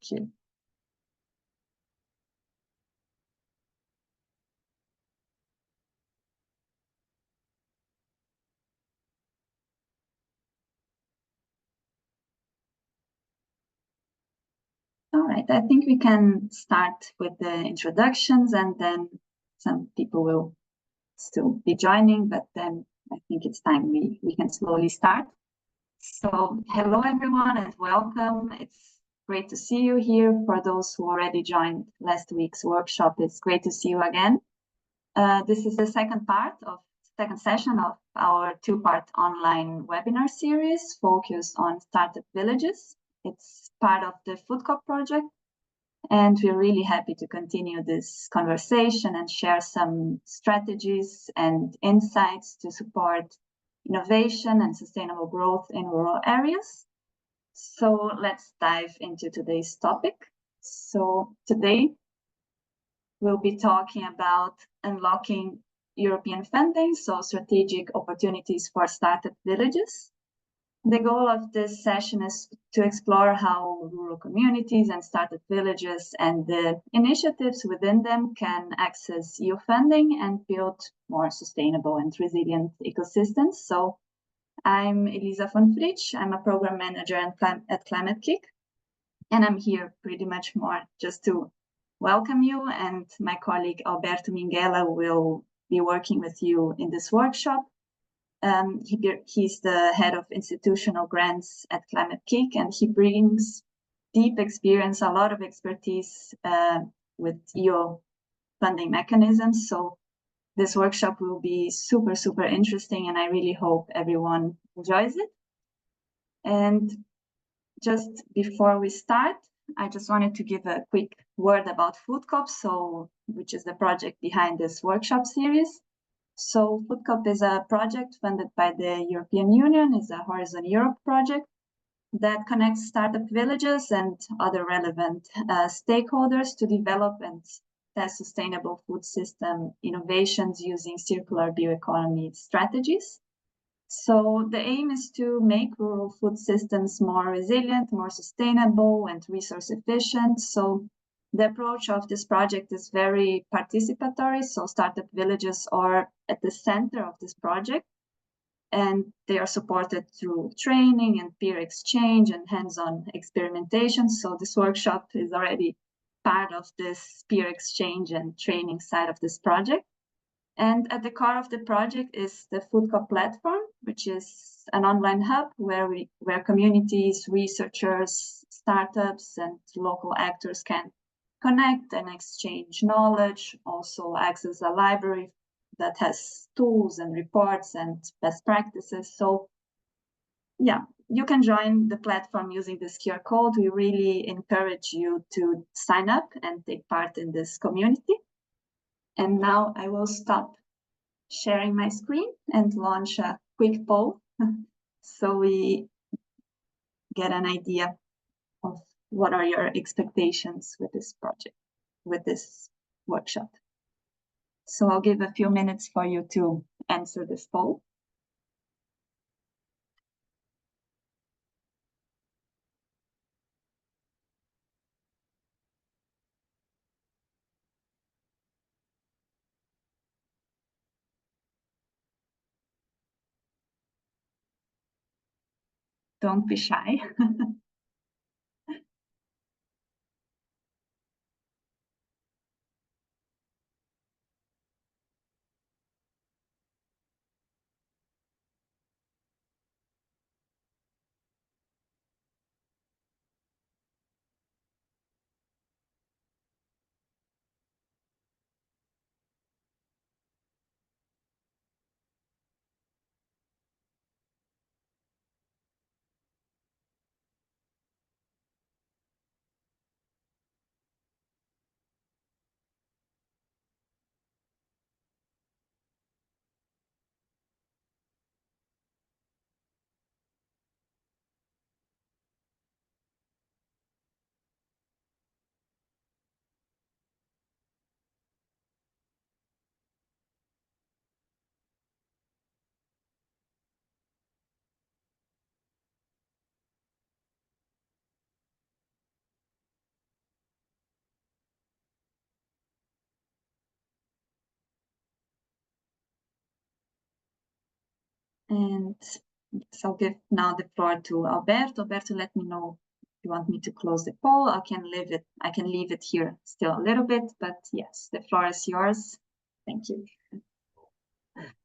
Thank you. All right, I think we can start with the introductions, and then some people will still be joining, but then I think it's time we can slowly start. So hello everyone and welcome. It's great to see you here. For those who already joined last week's workshop, it's great to see you again. This is the second session of our two-part online webinar series focused on startup villages. It's part of the FoodCoP project, and we're really happy to continue this conversation and share some strategies and insights to support innovation and sustainable growth in rural areas. So let's dive into today's topic. So today we'll be talking about unlocking European funding, so strategic opportunities for startup villages. The goal of this session is to explore how rural communities and startup villages and the initiatives within them can access EU funding and build more sustainable and resilient ecosystems. So I'm Elisa von Fritsch. I'm a program manager at Climate Kick, and I'm here pretty much more just to welcome you, and my colleague Alberto Minguela will be working with you in this workshop. He's the head of institutional grants at Climate Kick, and he brings deep experience, a lot of expertise with EU funding mechanisms. So this workshop will be super, super interesting, and I really hope everyone enjoys it. And just before we start, I just wanted to give a quick word about FoodCoP, which is the project behind this workshop series. So FoodCoP is a project funded by the European Union. It's a Horizon Europe project that connects startup villages and other relevant stakeholders to develop and test sustainable food system innovations using circular bioeconomy strategies. So the aim is to make rural food systems more resilient, more sustainable, and resource efficient. So the approach of this project is very participatory. So startup villages are at the center of this project, and they are supported through training and peer exchange and hands-on experimentation. So this workshop is already part of this peer exchange and training side of this project. And at the core of the project is the FoodCoP platform, which is an online hub where communities, researchers, startups, and local actors can connect and exchange knowledge, also access a library that has tools and reports and best practices. So yeah, you can join the platform using this QR code. We really encourage you to sign up and take part in this community. And now I will stop sharing my screen and launch a quick poll so we get an idea of what are your expectations with this project, with this workshop. So I'll give a few minutes for you to answer this poll. Don't be shy. And so I'll give now the floor to Alberto. Alberto, let me know if you want me to close the poll. I can leave it here still a little bit, but yes, the floor is yours. Thank you.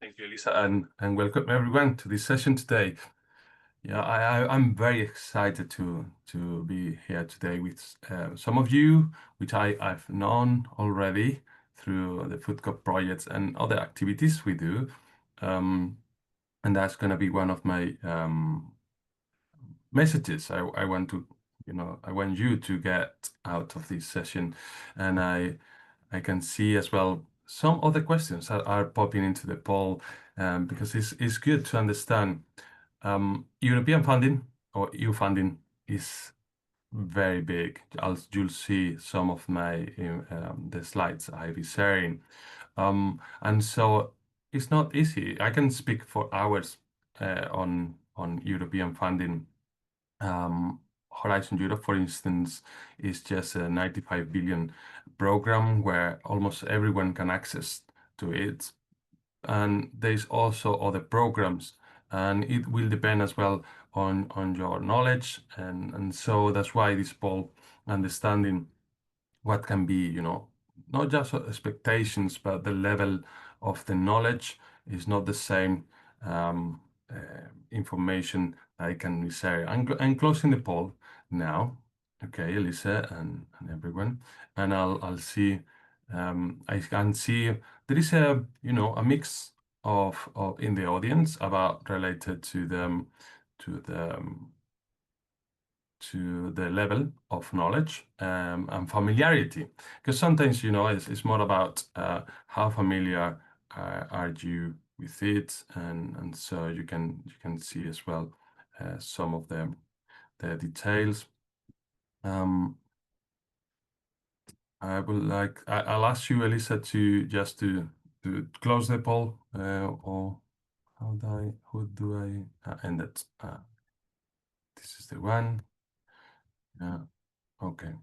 Thank you, Elisa, and welcome everyone to this session today. Yeah, I'm very excited to be here today with some of you, which I've known already through the FoodCoP projects and other activities we do. And that's going to be one of my messages I want to, I want you to get out of this session. And I can see as well some other questions are popping into the poll because it's good to understand European funding or EU funding is very big. As you'll see some of my the slides I'll be sharing. And so it's not easy. I can speak for hours on European funding. Horizon Europe, for instance, is just a 95 billion program where almost everyone can access to it. And there's also other programs, and it will depend as well on your knowledge. And so that's why this poll understanding what can be, not just expectations, but the level of the knowledge is not the same information I can share. I'm closing the poll now. Okay, Elisa and everyone, and I'll see. I can see there is a mix of in the audience about related to the level of knowledge and familiarity, because sometimes it's more about how familiar are you with it, and so you can see as well some of the details. I'll ask you, Elisa, to just to close the poll, or who do I end it? This is the one. Yeah. Okay.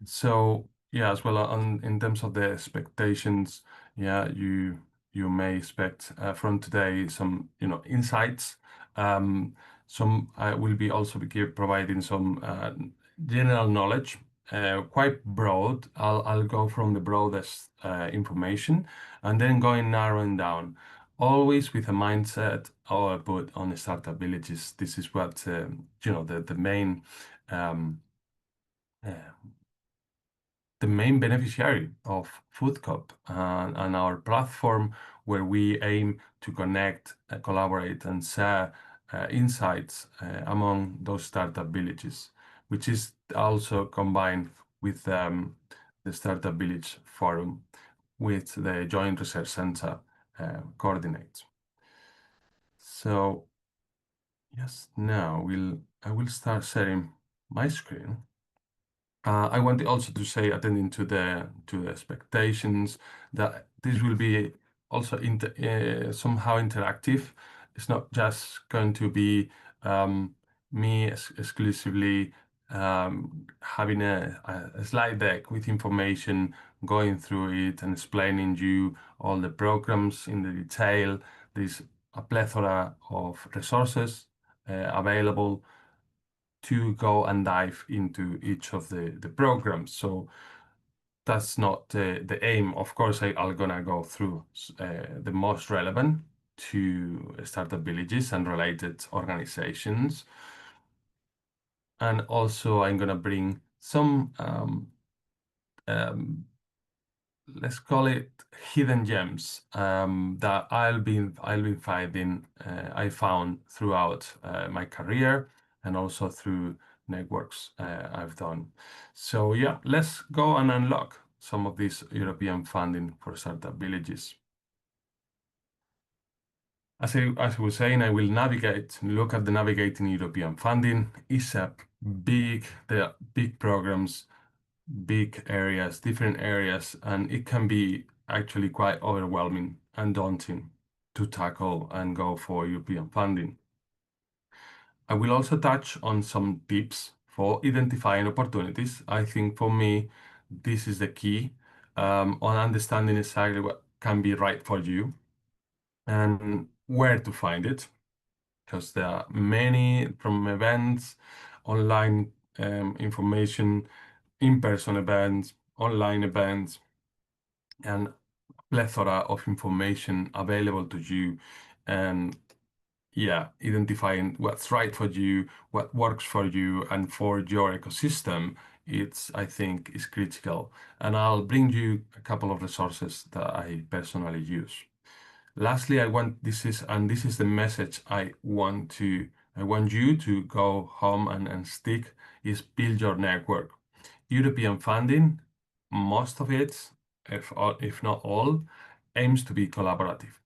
So yeah, as well in terms of the expectations, yeah, you may expect from today some insights. Some I will be also providing some general knowledge, quite broad. I'll go from the broadest information and then going narrowing down, always with a mindset or a put on startup villages. This is what the main um, uh, the main beneficiary of FoodCoP and our platform, where we aim to connect, collaborate, and share insights among those startup villages, which is also combined with the Startup Village Forum, which the Joint Research Center coordinates. So yes, now I will start sharing my screen. I want also to say, attending to the expectations, that this will be also somehow interactive. It's not just going to be me exclusively having a slide deck with information, going through it and explaining you all the programs in the detail. There's a plethora of resources available to go and dive into each of the programs. So that's not the aim. Of course, I'm gonna go through the most relevant to startup villages and related organizations. And also I'm gonna bring some let's call it hidden gems that I'll be finding. I found throughout my career and also through networks I've done. So yeah, let's go and unlock some of this European funding for startup villages. As I was saying, I will look at the navigating European funding. It's there are big programs, big areas, different areas, and it can be actually quite overwhelming and daunting to tackle and go for European funding. I will also touch on some tips for identifying opportunities. I think for me, this is the key on understanding exactly what can be right for you and where to find it. because there are many from events, online information, in-person events, online events, and plethora of information available to you. And yeah, identifying what's right for you, what works for you and for your ecosystem, I think is critical. And I'll bring you a couple of resources that I personally use. Lastly, this is the message I want you to go home and stick, is build your network. European funding, most of it, if not all, aims to be collaborative.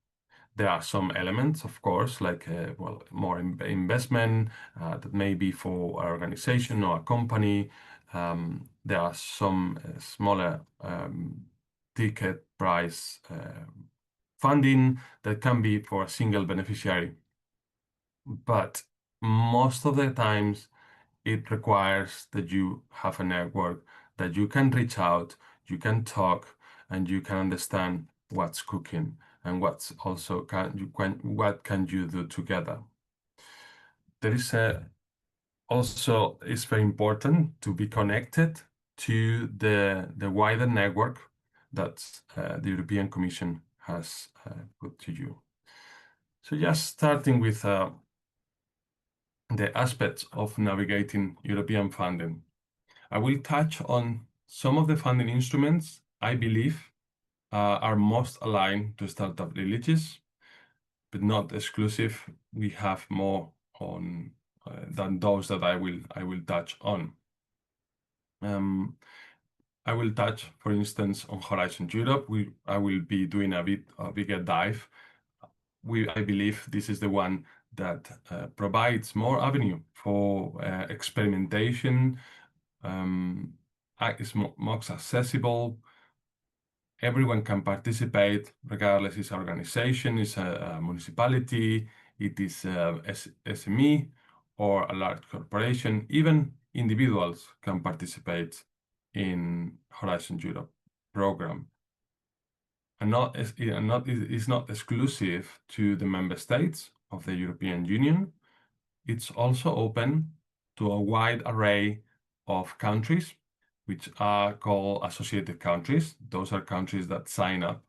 There are some elements, of course, like more investment that may be for an organization or a company. There are some smaller ticket price funding that can be for a single beneficiary. But most of the times, it requires that you have a network, that you can reach out, you can talk, and you can understand what's cooking and what's also what can you do together. There is also, it's very important to be connected to the wider network that the European Commission has put to you. So just starting with the aspects of navigating European funding. I will touch on some of the funding instruments I believe are most aligned to startup villages, but not exclusive. We have more on than those that I will touch on. I will touch, for instance, on Horizon Europe. I will be doing a bigger dive. I believe this is the one that provides more avenue for experimentation. It's more accessible. Everyone can participate, regardless it's an organization, it's a municipality, it is a SME or a large corporation. Even individuals can participate in Horizon Europe program. And it's not exclusive to the member states of the European Union. It's also open to a wide array of countries, which are called associated countries. Those are countries that sign up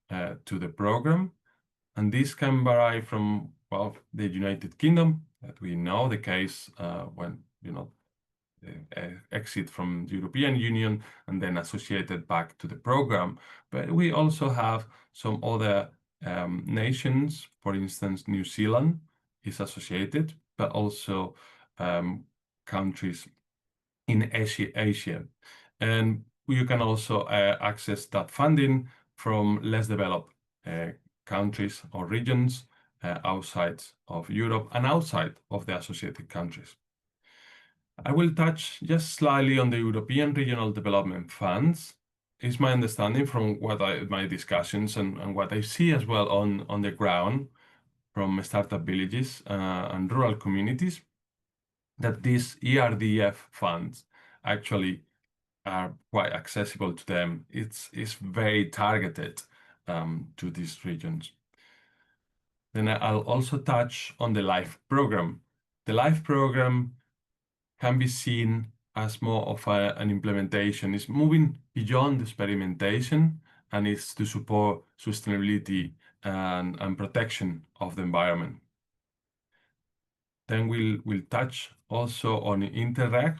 to the program. And this can vary from, well, the United Kingdom, that we know the case when, exit from the European Union and then associated back to the program. But we also have some other nations, for instance, New Zealand is associated, but also countries in Asia. And you can also access that funding from less developed countries or regions outside of Europe and outside of the associated countries. I will touch just slightly on the European Regional Development Funds. It's my understanding from my discussions and what I see as well on the ground from startup villages and rural communities, that these ERDF funds actually are quite accessible to them. It's very targeted to these regions. Then I'll also touch on the LIFE program. The LIFE program can be seen as more of an implementation. It's moving beyond experimentation and it's to support sustainability and protection of the environment. Then we'll touch also on Interreg.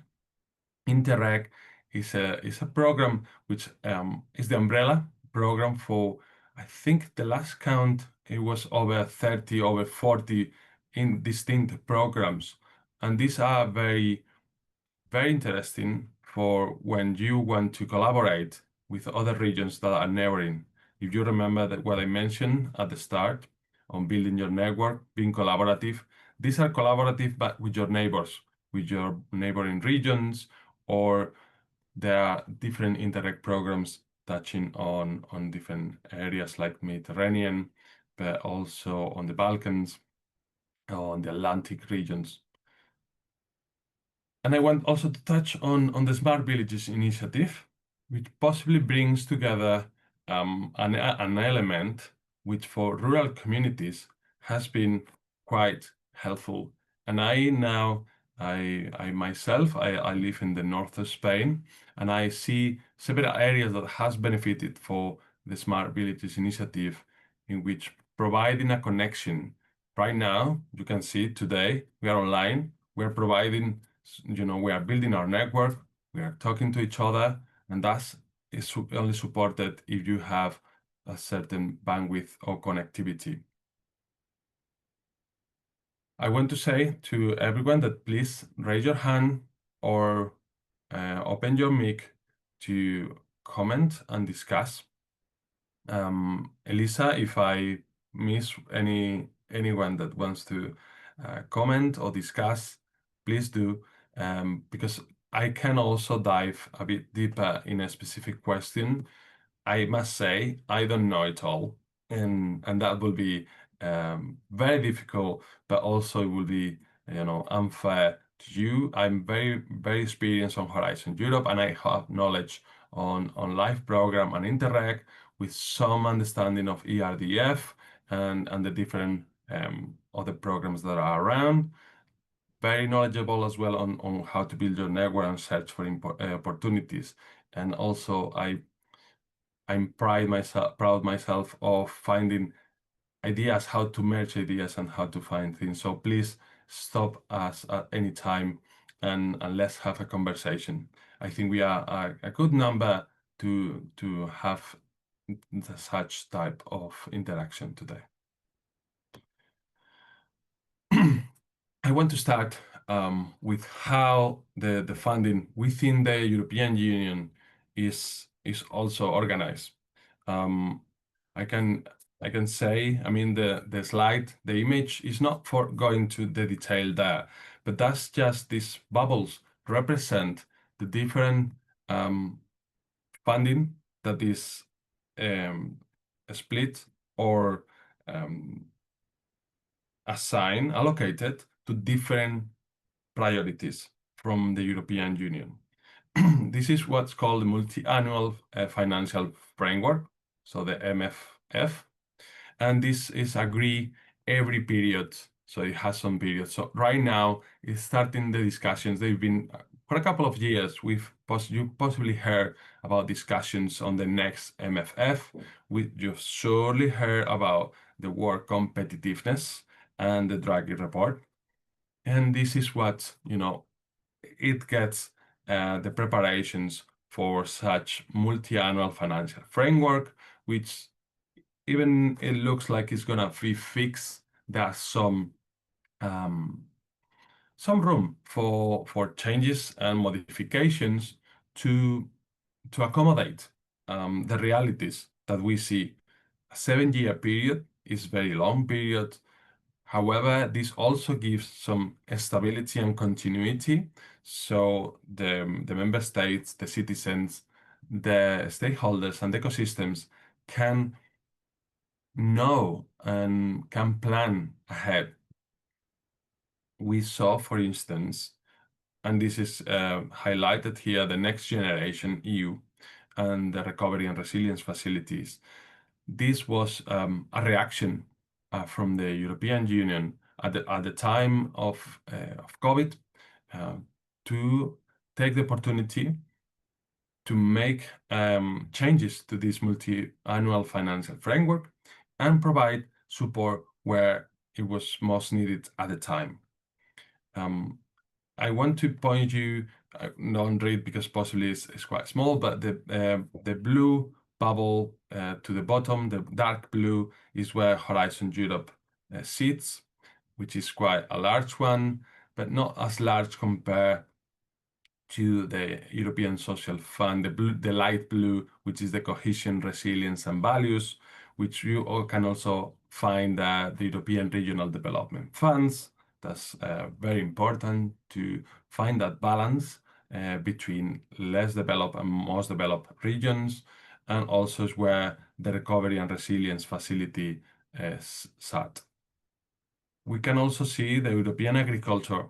Interreg is a program which is the umbrella program for, I think the last count, it was over 30, over 40 in distinct programs. And these are very interesting for when you want to collaborate with other regions that are neighboring. If you remember that what I mentioned at the start on building your network, being collaborative, these are collaborative but with your neighbors, with your neighboring regions, or there are different Interreg programs touching on different areas like Mediterranean, but also on the Balkans, on the Atlantic regions. And I want also to touch on the Smart Villages initiative, which possibly brings together an element which for rural communities has been quite helpful. And I myself, I live in the north of Spain, and I see several areas that has benefited for the Smart Villages initiative, in which providing a connection. Right now, you can see today, we are online, we are providing, we are building our network, we are talking to each other, and that's is only supported if you have a certain bandwidth or connectivity. I want to say to everyone that please raise your hand or open your mic to comment and discuss. Elisa, if I miss anyone that wants to comment or discuss, please do, because I can also dive a bit deeper in a specific question. I must say I don't know it all, and that will be very difficult, but also it will be unfair to you. I'm very experienced on Horizon Europe, and I have knowledge on live program and Interreg with some understanding of ERDF and the different other programs that are around. Very knowledgeable as well on how to build your network and search for opportunities. And also I'm proud myself of finding ideas, how to merge ideas and how to find things. So please stop us at any time and let's have a conversation. I think we are a good number to have such type of interaction today. I want to start with how the funding within the European Union is also organized. I can say, I mean, the slide, the image is not for going to the detail there, but that's just these bubbles represent the different funding that is split or allocated to different priorities from the European Union. This is what's called the multi-annual financial framework, so the MFF, and this is agreed every period, so it has some periods. So right now, it's starting the discussions. They've been for a couple of years. You possibly heard about discussions on the next MFF. You've surely heard about the word competitiveness and the Draghi report. And this is what, it gets the preparations for such multi-annual financial framework, which even it looks like it's gonna be fixed. There's some room for changes and modifications to accommodate the realities that we see. A 7-year period is very long period. However, this also gives some stability and continuity, so the member states, the citizens, the stakeholders, and ecosystems can know and can plan ahead. We saw, for instance, and this is highlighted here, the Next Generation EU and the Recovery and Resilience Facilities. This was a reaction from the European Union at the time of COVID to take the opportunity to make changes to this multi-annual financial framework and provide support where it was most needed at the time. I want to point you, don't read because possibly it's quite small, but the blue bubble to the bottom, the dark blue, is where Horizon Europe sits, which is quite a large one, but not as large compared to the European Social Fund, the light blue, which is the cohesion, resilience, and values, which you all can also find the European Regional Development Funds. That's very important to find that balance between less developed and most developed regions, and also is where the Recovery and Resilience Facility is sat. We can also see the European Agriculture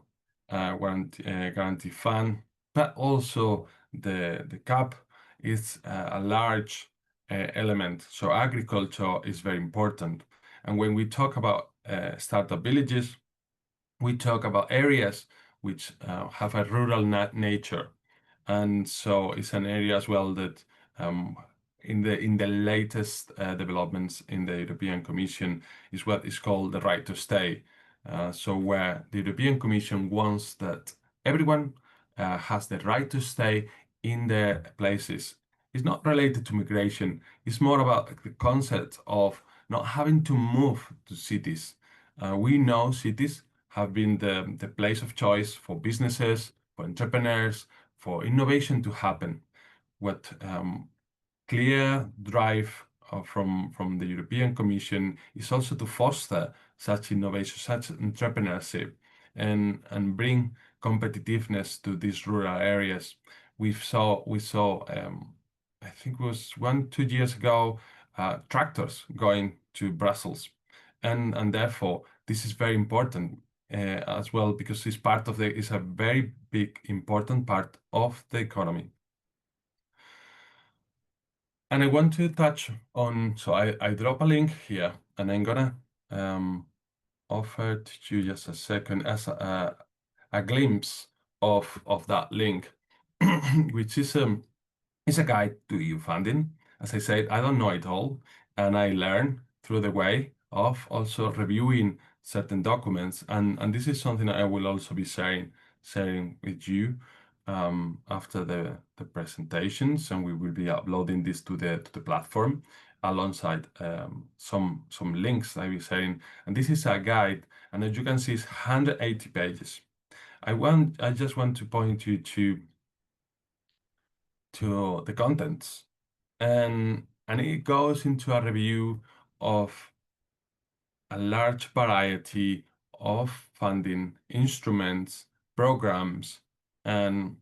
Guarantee Fund, but also the CAP is a large element. So agriculture is very important. And when we talk about startup villages, we talk about areas which have a rural nature. And so it's an area as well that in the latest developments in the European Commission is what is called the right to stay. So where the European Commission wants that everyone has the right to stay in their places. It's not related to migration. It's more about the concept of not having to move to cities. We know cities have been the place of choice for businesses, for entrepreneurs, for innovation to happen. What clear drive from the European Commission is also to foster such innovation, such entrepreneurship, and bring competitiveness to these rural areas. We saw I think it was 2 years ago, tractors going to Brussels, and therefore this is very important as well, because it's a very big important part of the economy. And I want to touch on, so I drop a link here, and I'm gonna offer to you just a second as a glimpse of that link, which is a guide to EU funding. As I said, I don't know it all, and I learn through the way of also reviewing certain documents, and this is something I will also be sharing with you after the presentations, and we will be uploading this to the platform alongside some links I will be sharing. And this is a guide, and as you can see, it's 180 pages. I just want to point you to the contents, and it goes into a review of a large variety of funding instruments, programs, and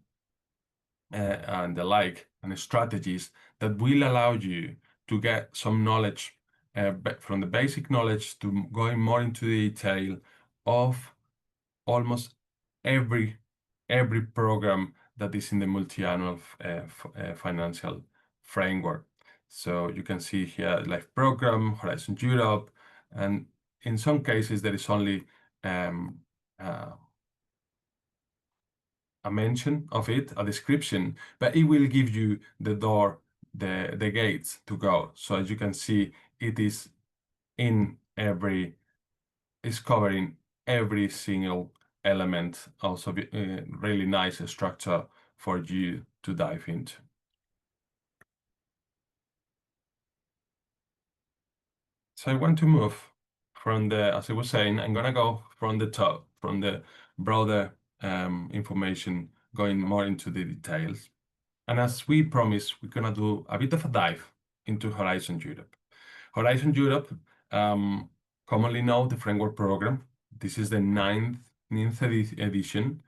the like, and strategies that will allow you to get some knowledge from the basic knowledge to going more into the detail of almost every program that is in the multi-annual financial framework. So you can see here Life Program, Horizon Europe, and in some cases there is only a mention of it, a description, but it will give you the door, the gates to go. So as you can see, it is it's covering every single element, also really nice structure for you to dive into. So I want to move from as I was saying, I'm gonna go from the top, from the broader information, going more into the details. And as we promised, we're gonna do a bit of a dive into Horizon Europe. Horizon Europe, commonly known the framework program. This is the ninth edition.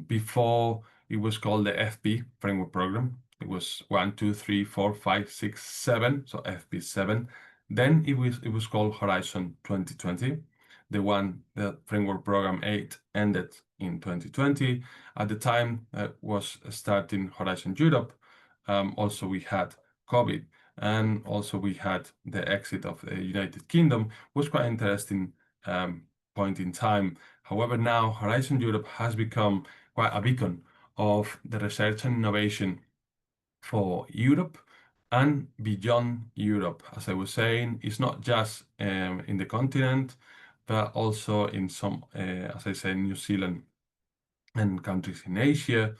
Before it was called the FP framework program. It was 1, 2, 3, 4, 5, 6, 7, so FP7. Then it was called Horizon 2020. The framework program 8 ended in 2020. At the time was starting Horizon Europe. Also we had COVID, and also we had the exit of the United Kingdom. Was quite interesting point in time. However, now Horizon Europe has become quite a beacon of the research and innovation for Europe and beyond Europe. As I was saying, it's not just in the continent, but also in some, as I said, New Zealand and countries in Asia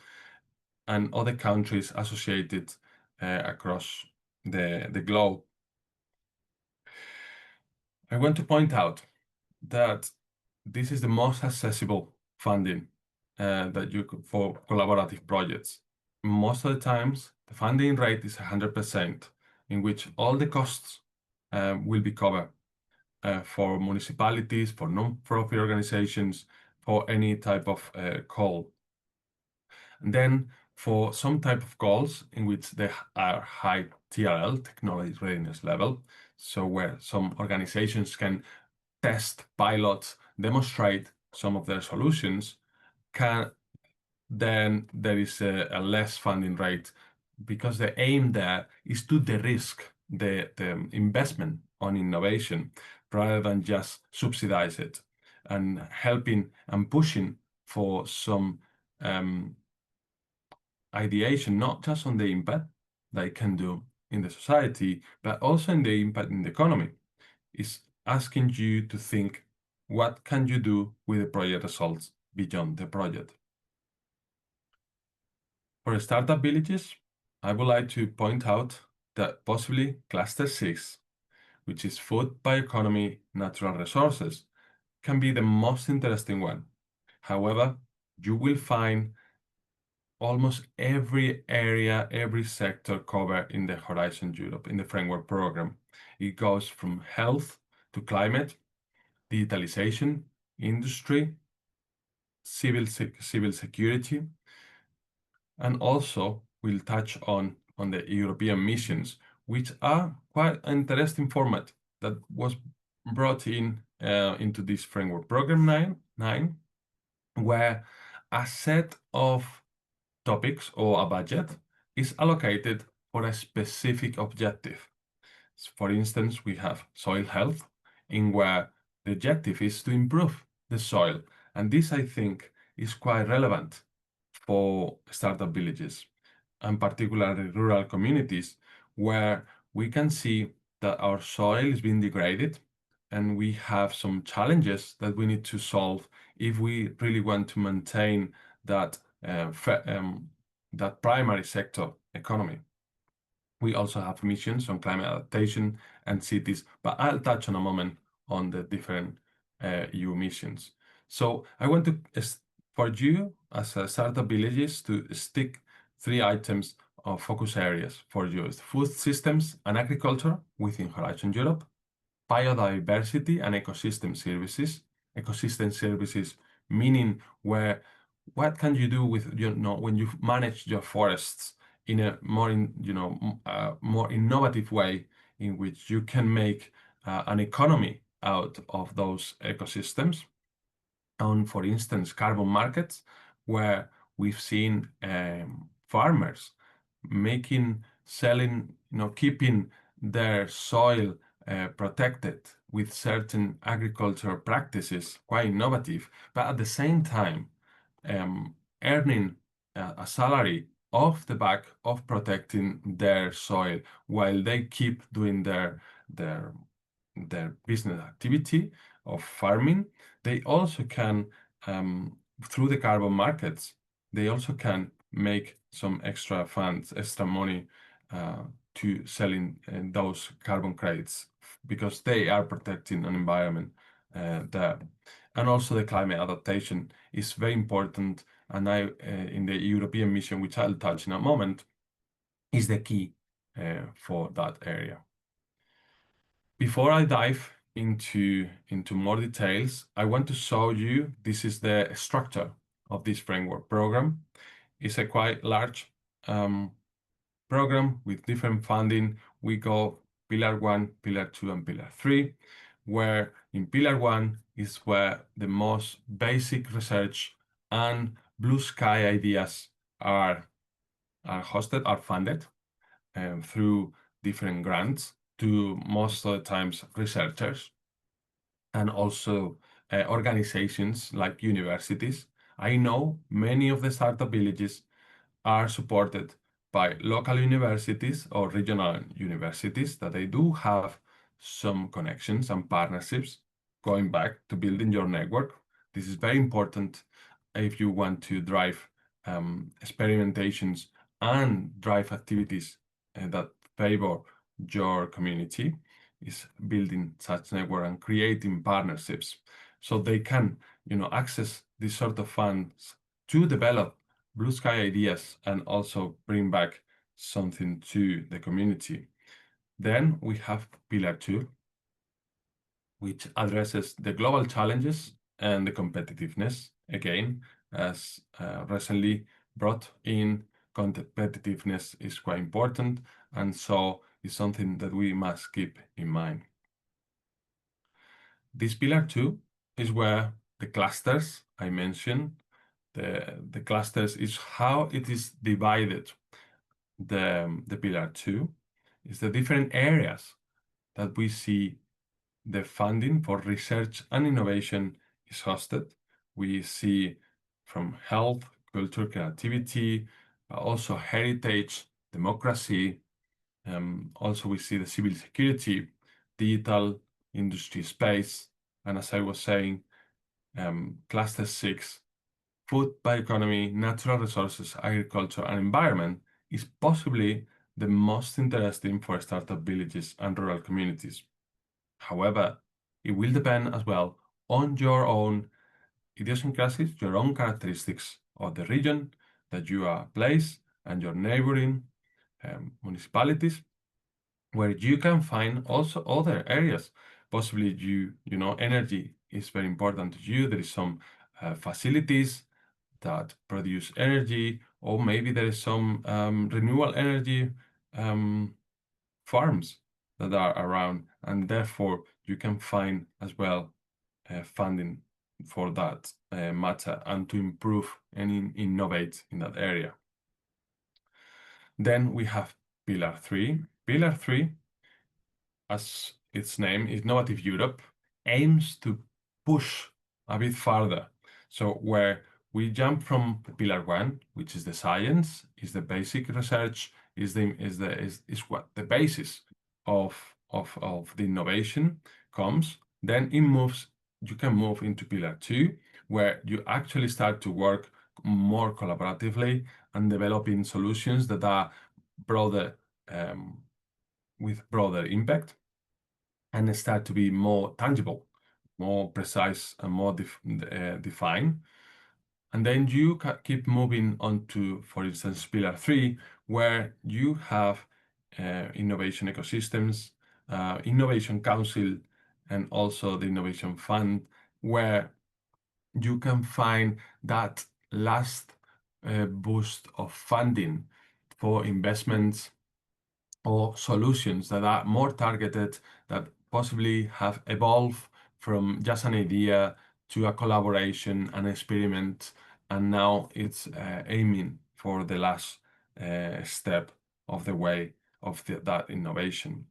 and other countries associated across the globe. I want to point out that this is the most accessible funding that you could for collaborative projects. Most of the times, the funding rate is 100%, in which all the costs will be covered for municipalities, for non-profit organizations, for any type of call. And then for some type of calls in which they are high TRL, technology readiness level, so where some organizations can test, pilot, demonstrate some of their solutions, then there is a less funding rate, because the aim there is to de-risk the investment on innovation rather than just subsidize it. and helping and pushing for some ideation, not just on the impact that it can do in the society, but also in the impact in the economy. Is asking you to think, what can you do with the project results beyond the project? For startup villages, I would like to point out that possibly cluster 6, which is food, bioeconomy, natural resources, can be the most interesting one. However, you will find almost every area, every sector covered in the Horizon Europe, in the framework program. It goes from health to climate, digitalization, industry, civil security, and also we'll touch on the European missions, which are quite an interesting format that was brought in into this framework program 9, where a set of topics or a budget is allocated for a specific objective. For instance, we have soil health, in where the objective is to improve the soil. And this, I think, is quite relevant for startup villages, and particularly rural communities, where we can see that our soil is being degraded and we have some challenges that we need to solve if we really want to maintain that that primary sector economy. We also have missions on climate adaptation and cities, but I'll touch on a moment on the different EU missions. So I want to, for you as a startup villages, to stick 3 items of focus areas for you: food systems and agriculture within Horizon Europe, biodiversity and ecosystem services. Ecosystem services meaning what can you do with, when you manage your forests in a more more innovative way, in which you can make an economy out of those ecosystems. On, for instance, carbon markets, where we've seen farmers selling, keeping their soil protected with certain agricultural practices, quite innovative, but at the same time earning a salary off the back of protecting their soil while they keep doing their business activity of farming. They also can, through the carbon markets, they also can make some extra funds, extra money to selling those carbon credits, because they are protecting an environment there. And also the climate adaptation is very important, and in the European mission, which I'll touch in a moment, is the key for that area. Before I dive into more details, I want to show you, this is the structure of this framework program. It's a quite large program with different funding. We go Pillar 1, Pillar 2, and Pillar 3, where in Pillar 1 is where the most basic research and blue sky ideas are funded through different grants to, most of the times, researchers, and also organizations like universities. I know many of the startup villages are supported by local universities or regional universities, that they do have some connections and partnerships going back to building your network. This is very important if you want to drive experimentations and drive activities that favor your community, is building such network and creating partnerships so they can, access these sort of funds to develop blue sky ideas and also bring back something to the community. Then we have Pillar 2, which addresses the global challenges and the competitiveness. Again, as recently brought in, competitiveness is quite important, and so is something that we must keep in mind. This Pillar 2 is where the clusters I mentioned, the clusters is how it is divided. The Pillar 2 is the different areas that we see the funding for research and innovation is hosted. We see from health, culture, creativity, but also heritage, democracy. Also, we see the civil security, digital, industry space, and as I was saying, cluster 6, food, bioeconomy, natural resources, agriculture, and environment is possibly the most interesting for startup villages and rural communities. However, it will depend as well on your own idiosyncrasies, your own characteristics of the region that you are placed and your neighboring municipalities, where you can find also other areas. Possibly you know, energy is very important to you. There is some facilities that produce energy, or maybe there is some renewable energy farms that are around, and therefore you can find as well funding for that matter and to improve and innovate in that area. Then we have Pillar 3. Pillar 3, as its name, Innovative Europe, aims to push a bit farther. So where we jump from Pillar 1, which is the science, is the basic research, is what the basis of the innovation comes. Then you can move into Pillar 2, where you actually start to work more collaboratively and developing solutions that are broader, with broader impact, and start to be more tangible, more precise, and more defined. And then you keep moving on to, for instance, Pillar 3, where you have innovation ecosystems, innovation council, and also the innovation fund, where you can find that last boost of funding for investments or solutions that are more targeted, that possibly have evolved from just an idea to a collaboration, an experiment, and now it's aiming for the last step of the way of that innovation.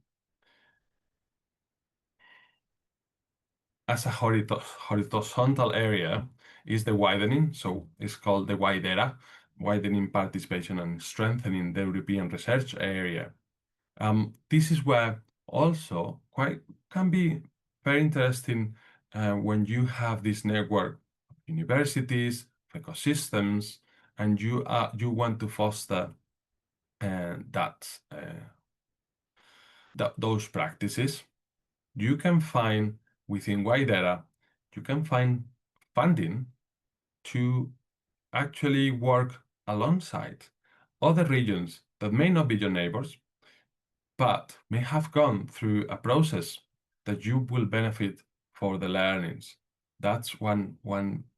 As a horizontal area is the widening, so it's called the wide era, widening participation and strengthening the European research area. This is where also can be very interesting when you have this network of universities, ecosystems, and you want to foster those practices. You can find within Widera, you can find funding to actually work alongside other regions that may not be your neighbors, but may have gone through a process that you will benefit for the learnings. That's one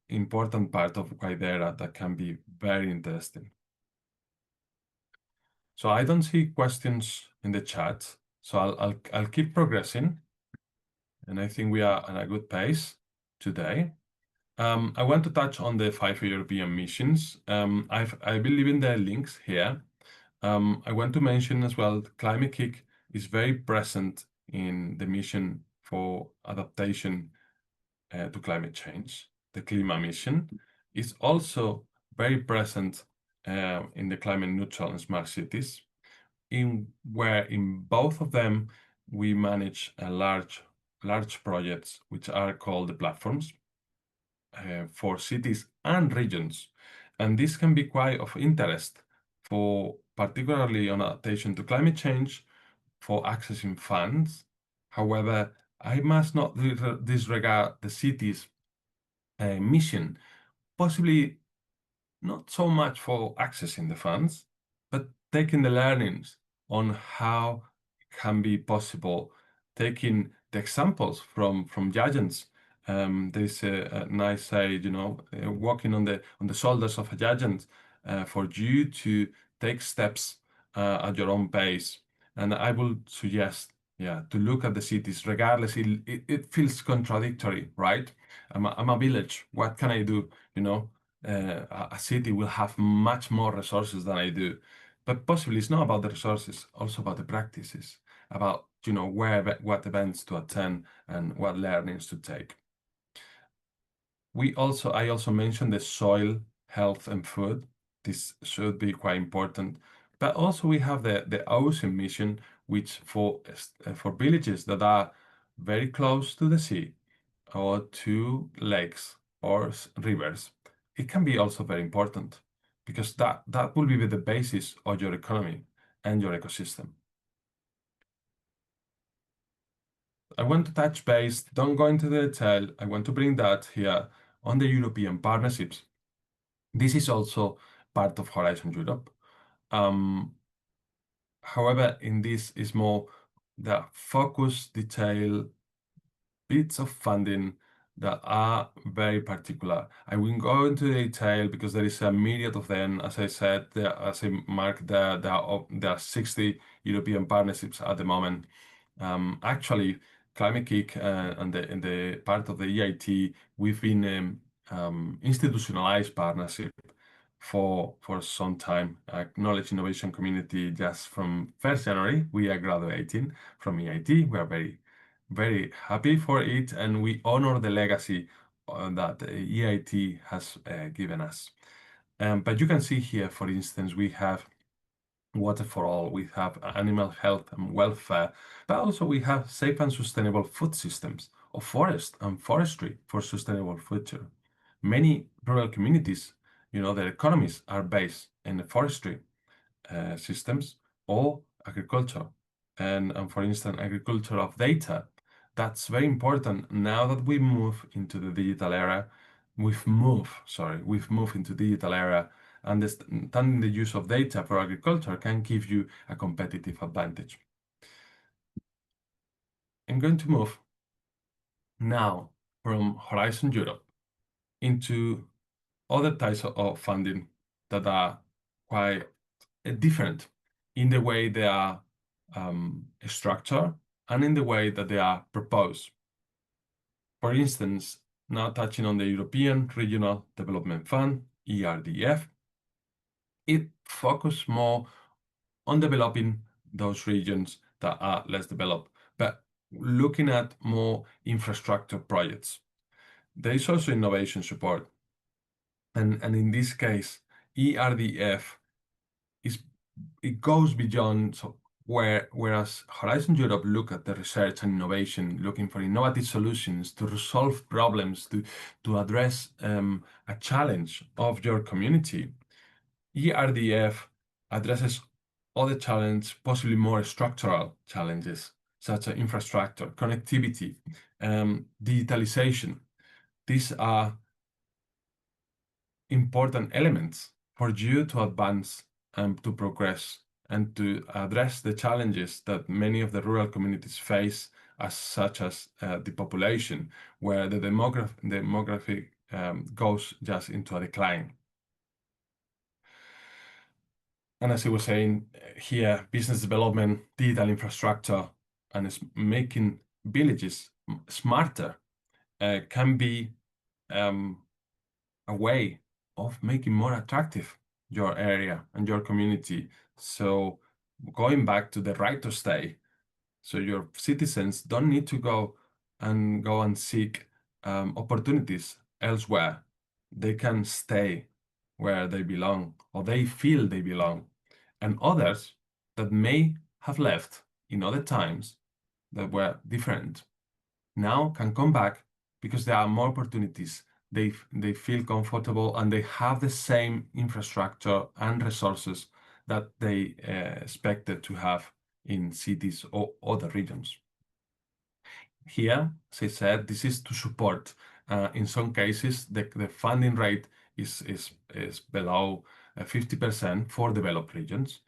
important part of Widera that can be very interesting. So I don't see questions in the chat, so I'll keep progressing, and I think we are at a good pace today. I want to touch on the 5 European missions. I will leave in the links here. I want to mention as well, Climate Kick is very present in the mission for adaptation to climate change. The Klima mission is also very present in the climate neutral and smart cities, where in both of them we manage a large projects which are called the platforms for cities and regions. And this can be quite of interest for particularly on adaptation to climate change, for accessing funds. However, I must not disregard the city's mission, possibly not so much for accessing the funds, but taking the learnings on how it can be possible, taking the examples from giants. There's a nice side, you know, walking on the shoulders of a giant for you to take steps at your own pace. And I will suggest, to look at the cities, regardless, it feels contradictory, right? I'm a village. What can I do? You know, a city will have much more resources than I do. But possibly it's not about the resources, also about the practices, about, you know, what events to attend and what learnings to take. I also mentioned the soil, health, and food. This should be quite important. But also we have the ocean mission, which for villages that are very close to the sea or to lakes or rivers, it can be also very important because that will be the basis of your economy and your ecosystem. I want to touch base, don't go into the detail. I want to bring that here on the European partnerships. This is also part of Horizon Europe. However, in this is more the focus, detail, bits of funding that are very particular. I won't go into detail because there is a myriad of them. As I said, as I marked, there are 60 European partnerships at the moment. Actually, Climate Kick and the part of the EIT, we've been institutionalized partnership for some time. Knowledge innovation community just from 1st January, we are graduating from EIT. We are very happy for it, and we honor the legacy that EIT has given us. But you can see here, for instance, we have water for all, we have animal health and welfare, but also we have safe and sustainable food systems of forest and forestry for sustainable future. Many rural communities, their economies are based in the forestry systems or agriculture. And for instance, agriculture of data. That's very important now that we move into the digital era. We've moved into digital era. Understanding the use of data for agriculture can give you a competitive advantage. I'm going to move now from Horizon Europe into other types of funding that are quite different in the way they are structured and in the way that they are proposed. For instance, now touching on the European Regional Development Fund, ERDF, it focuses more on developing those regions that are less developed, but looking at more infrastructure projects. There is also innovation support. And in this case, ERDF it goes beyond whereas Horizon Europe look at the research and innovation, looking for innovative solutions to resolve problems, to address a challenge of your community. ERDF addresses other challenges, possibly more structural challenges, such as infrastructure, connectivity, digitalization. These are important elements for you to advance and to progress and to address the challenges that many of the rural communities face, such as the population, where the demography goes just into a decline. And as I was saying here, business development, digital infrastructure, and making villages smarter can be a way of making more attractive your area and your community. So going back to the right to stay, so your citizens don't need to go and seek opportunities elsewhere. They can stay where they belong or they feel they belong. And others that may have left in other times that were different now can come back because there are more opportunities. They feel comfortable and they have the same infrastructure and resources that they expected to have in cities or other regions. Here, as I said, this is to support. In some cases, the funding rate is below 50% for developed regions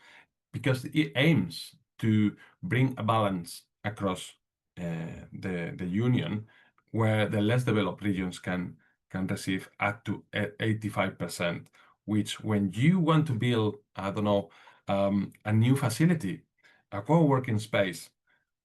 because it aims to bring a balance across the union where the less developed regions can receive up to 85%, which when you want to build, I don't know, a new facility, a co-working space,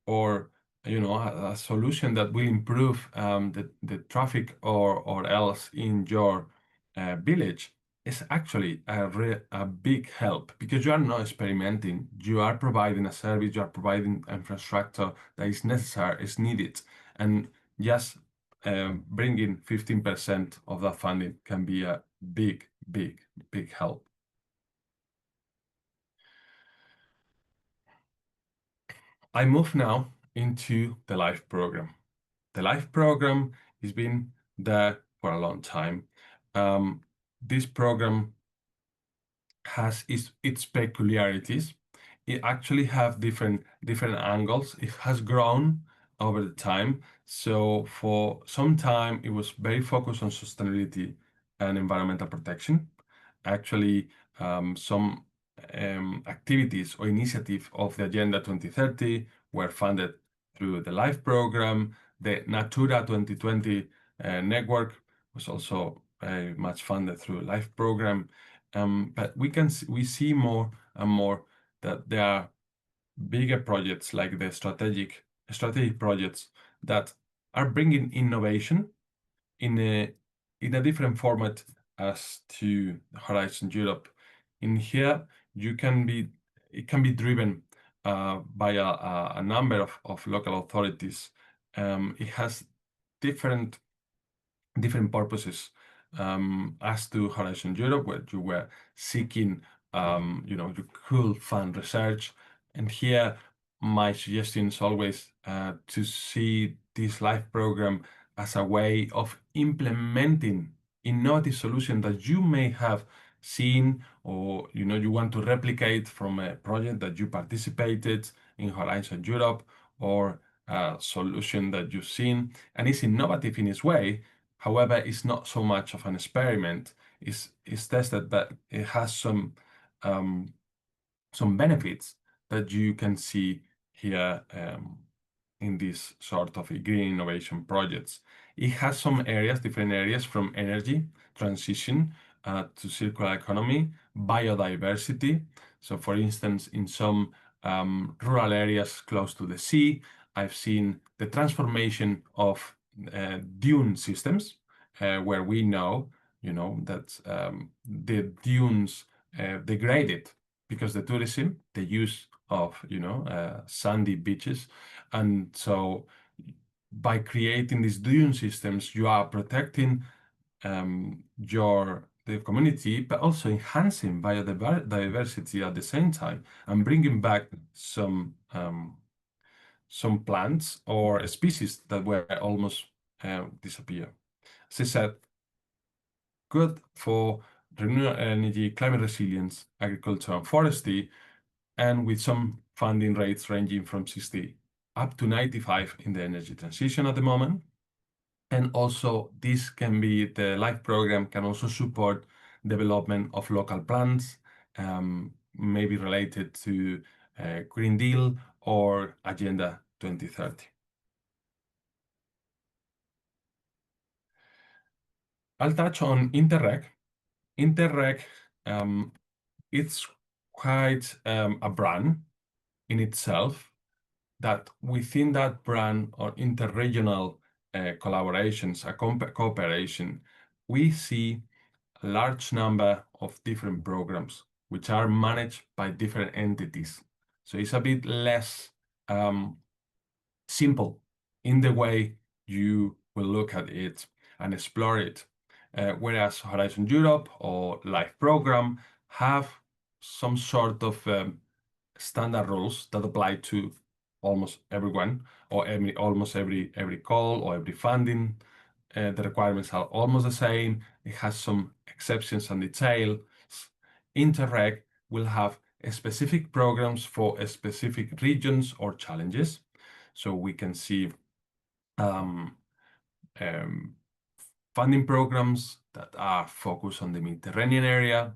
or a solution that will improve the traffic or else in your village is actually a big help because you are not experimenting. You are providing a service, you are providing infrastructure that is necessary, is needed. And just bringing 15% of that funding can be a big help. I move now into the LIFE program. The LIFE program has been there for a long time. This program has its peculiarities. It actually have different angles. It has grown over the time. So for some time, it was very focused on sustainability and environmental protection. Actually, some activities or initiatives of the Agenda 2030 were funded through the LIFE program. The Natura 2020 network was also very much funded through the LIFE program. But we see more and more that there are bigger projects like the strategic projects that are bringing innovation in a different format as to Horizon Europe. In here, it can be driven by a number of local authorities. It has different purposes as to Horizon Europe, where you were seeking, you could fund research. And here, my suggestion is always to see this LIFE program as a way of implementing innovative solutions that you may have seen, or you want to replicate from a project that you participated in Horizon Europe, or a solution that you've seen, and it's innovative in its way. However, it's not so much of an experiment. It's tested, but it has some benefits that you can see here in this sort of green innovation projects. It has some areas, different areas, from energy transition to circular economy, biodiversity. So for instance, in some rural areas close to the sea, I've seen the transformation of dune systems, where we know, that the dunes degraded because the tourism, the use of sandy beaches, and so by creating these dune systems, you are protecting the community, but also enhancing biodiversity at the same time, and bringing back some plants or species that were almost disappear. As I said, good for renewable energy, climate resilience, agriculture, and forestry, and with some funding rates ranging from 60 up to 95 in the energy transition at the moment. And also, this can be, the LIFE program can also support development of local plans, maybe related to Green Deal or Agenda 2030. I'll touch on Interreg. Interreg, it's quite a brand in itself, that within that brand or interregional collaborations, cooperation, we see a large number of different programs which are managed by different entities. So it's a bit less simple in the way you will look at it and explore it. Whereas Horizon Europe or LIFE program have some sort of standard rules that apply to almost everyone, or almost every call or every funding. The requirements are almost the same. It has some exceptions and details. Interreg will have specific programs for specific regions or challenges. So we can see funding programs that are focused on the Mediterranean area,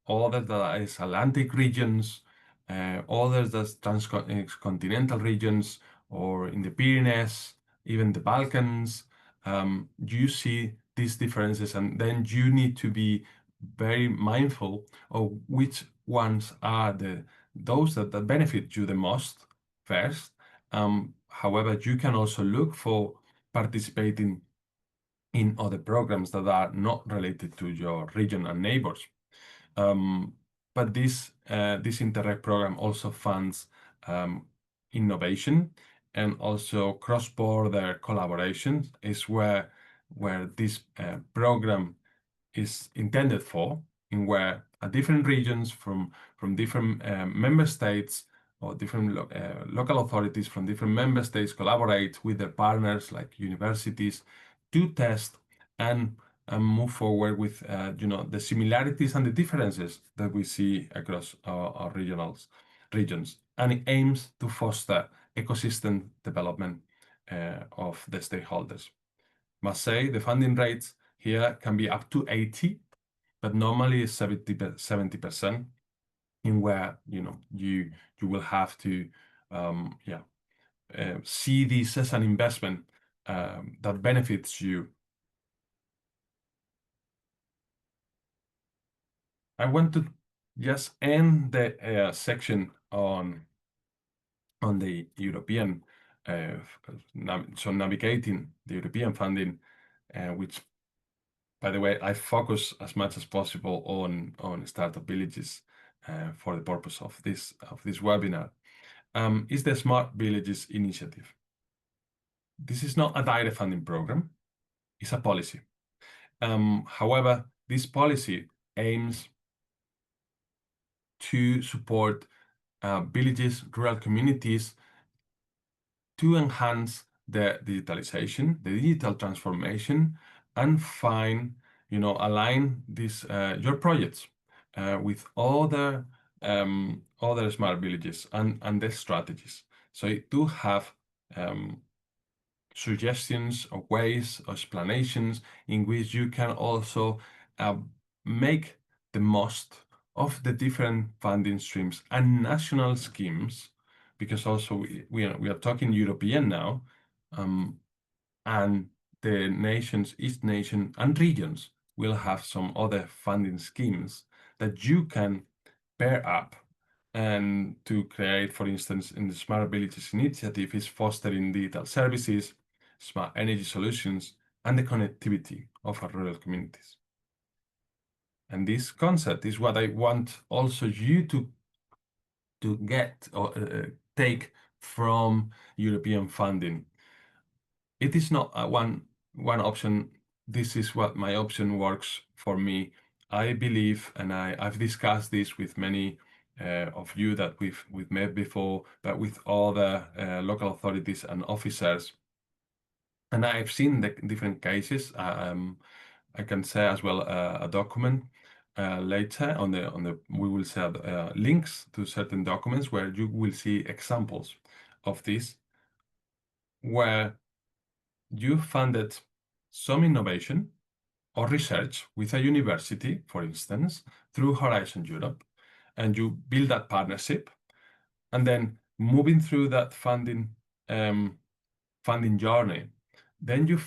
others that is Atlantic regions, others that's transcontinental regions, or in the Pyrenees, even the Balkans. You see these differences, and then you need to be very mindful of which ones are those that benefit you the most first. However, you can also look for participating in other programs that are not related to your region and neighbors. But this Interreg program also funds innovation, and also cross-border collaboration is where this program is intended for, in where different regions from different member states or different local authorities from different member states collaborate with their partners like universities to test and move forward with the similarities and the differences that we see across our regions, and it aims to foster ecosystem development of the stakeholders. Must say the funding rates here can be up to 80, but normally it's 70%, in where you will have to see this as an investment that benefits you. I want to just end the section on the European, so navigating the European funding, which, by the way, I focus as much as possible on startup villages for the purpose of this webinar. Is the Smart Villages Initiative. This is not a direct funding program; it's a policy. However, this policy aims to support villages, rural communities, to enhance the digitalization, the digital transformation, and align this your projects with other smart villages and their strategies. So it do have suggestions or ways or explanations in which you can also make the most of the different funding streams and national schemes, because also we are talking European now, and the nations, each nation and regions will have some other funding schemes that you can pair up and to create. For instance, in the Smart Villages Initiative is fostering digital services, smart energy solutions, and the connectivity of our rural communities. And this concept is what I want also you to get or take from European funding. It is not one option. This is what my option works for me. I believe, and I've discussed this with many of you that we've met before, but with other local authorities and officers. And I've seen the different cases. I can share as well a document later on the we will share links to certain documents where you will see examples of this, where you funded some innovation or research with a university, for instance, through Horizon Europe, and you build that partnership, and then moving through that funding journey, then you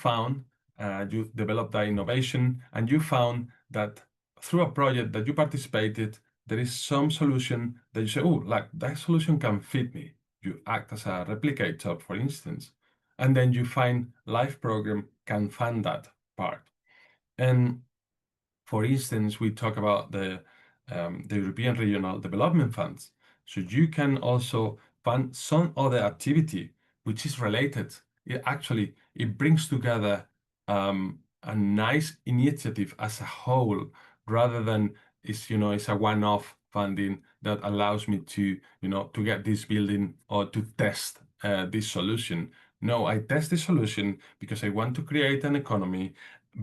developed that innovation, and you found that through a project that you participated, there is some solution that you say, oh, like that solution can fit me. You act as a replicator, for instance, and then you find Life program can fund that part. And for instance, we talk about the European Regional Development Funds. So you can also fund some other activity which is related. It brings together a nice initiative as a whole, rather than it's a one-off funding that allows me to get this building or to test this solution. No, I test the solution because I want to create an economy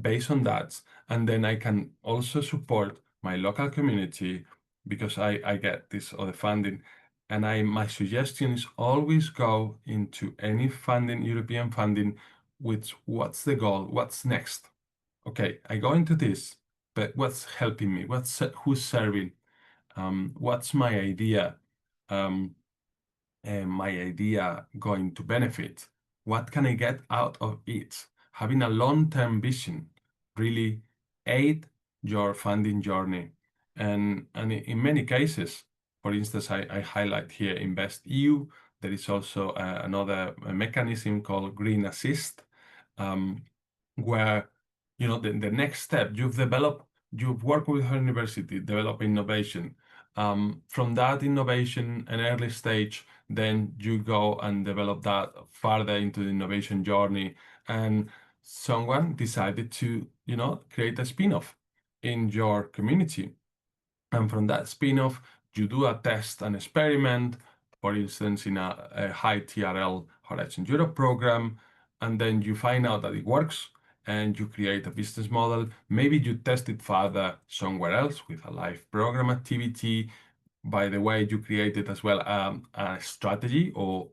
based on that, and then I can also support my local community because I get this other funding. And my suggestion is always go into any funding, European funding, with what's the goal, what's next. Okay, I go into this, but what's helping me? Who's serving? What's my idea? My idea going to benefit? What can I get out of it? Having a long-term vision really aid your funding journey. And in many cases, for instance, I highlight here InvestEU. There is also another mechanism called Green Assist, where the next step, you've developed you've worked with her university, develop innovation. From that innovation and early stage, then you go and develop that further into the innovation journey. And someone decided to, create a spin-off in your community. And from that spin-off, you do a test and experiment, for instance, in a high TRL Horizon Europe program, and then you find out that it works and you create a business model. Maybe you test it further somewhere else with a live program activity. By the way, you created as well a strategy or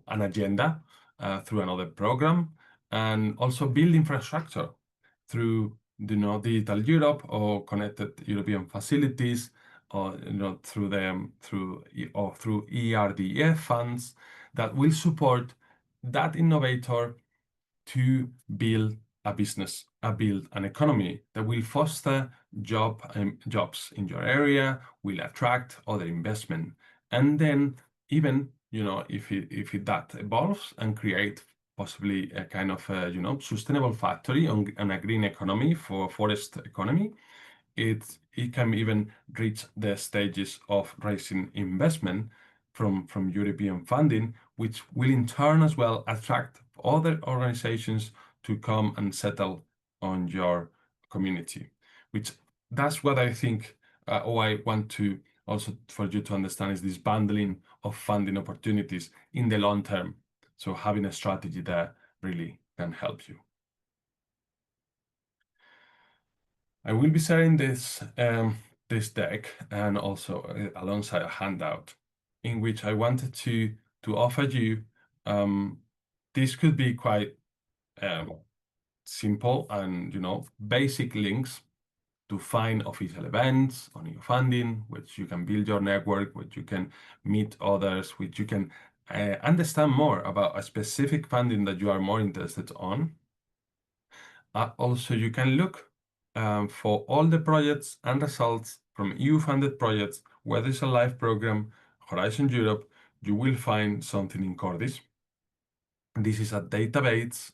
an agenda through another program, and also build infrastructure through Digital Europe or connected European facilities, or through ERDF funds that will support that innovator to build a business, build an economy that will foster jobs in your area, will attract other investment, and then even if that evolves and create possibly a kind of sustainable factory and a green economy for forest economy, it can even reach the stages of raising investment from European funding, which will in turn as well attract other organizations to come and settle on your community. Which that's what I think, or I want to also for you to understand, is this bundling of funding opportunities in the long term. So having a strategy that really can help you. I will be sharing this deck and also alongside a handout in which I wanted to offer you. This could be quite simple and basic links to find official events on your funding, which you can build your network, which you can meet others, which you can understand more about a specific funding that you are more interested on. Also, you can look for all the projects and results from EU-funded projects, whether it's a live program, Horizon Europe, you will find something in Cordis. This is a database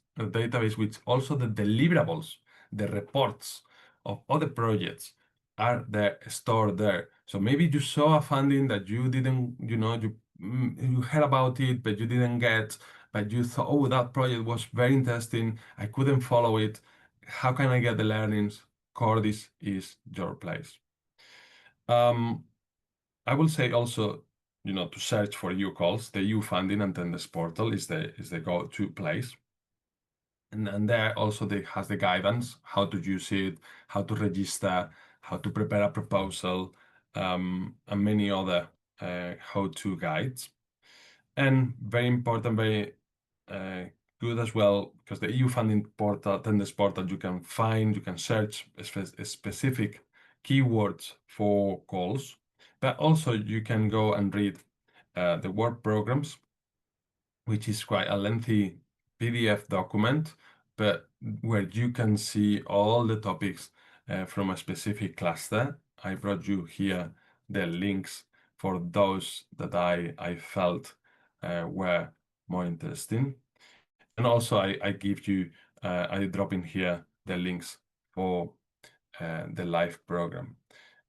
which also the deliverables, the reports of other projects are there, stored there. So maybe you saw a funding that you didn't, you heard about it, but you didn't get, but you thought, oh, that project was very interesting. I couldn't follow it. How can I get the learnings? Cordis is your place. I will say also, to search for EU calls, the EU funding and tenders portal is the go-to place. And there also has the guidance, how to use it, how to register, how to prepare a proposal, and many other how-to guides. And very important, very good as well, because the EU funding portal, tenders portal, you can search specific keywords for calls, but also you can go and read the work programs, which is quite a lengthy PDF document, but where you can see all the topics from a specific cluster. I brought you here the links for those that I felt were more interesting. And also I give you, I drop in here the links for the live program.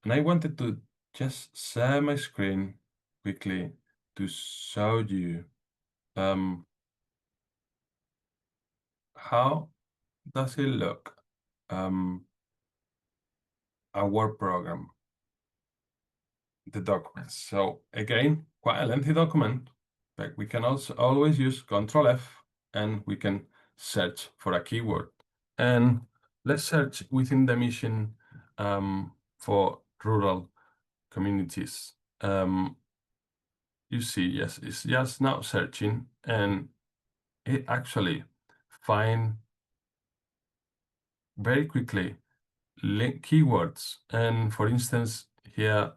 And I wanted to just share my screen quickly to show you how does it look? Our program, the documents. So again, quite a lengthy document, but we can also always use Control F and we can search for a keyword. And let's search within the mission for rural communities. You see, yes, it's just now searching and it actually find very quickly keywords. And for instance, here,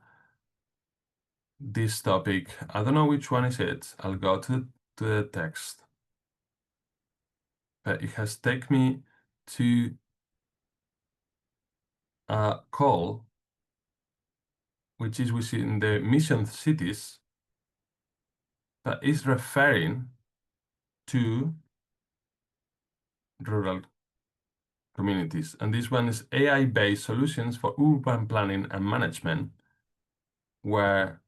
this topic, I don't know which one is it. I'll go to the text. But it has taken me to a call, which is within the mission cities, but is referring to rural communities. And this one is AI-based solutions for urban planning and management, where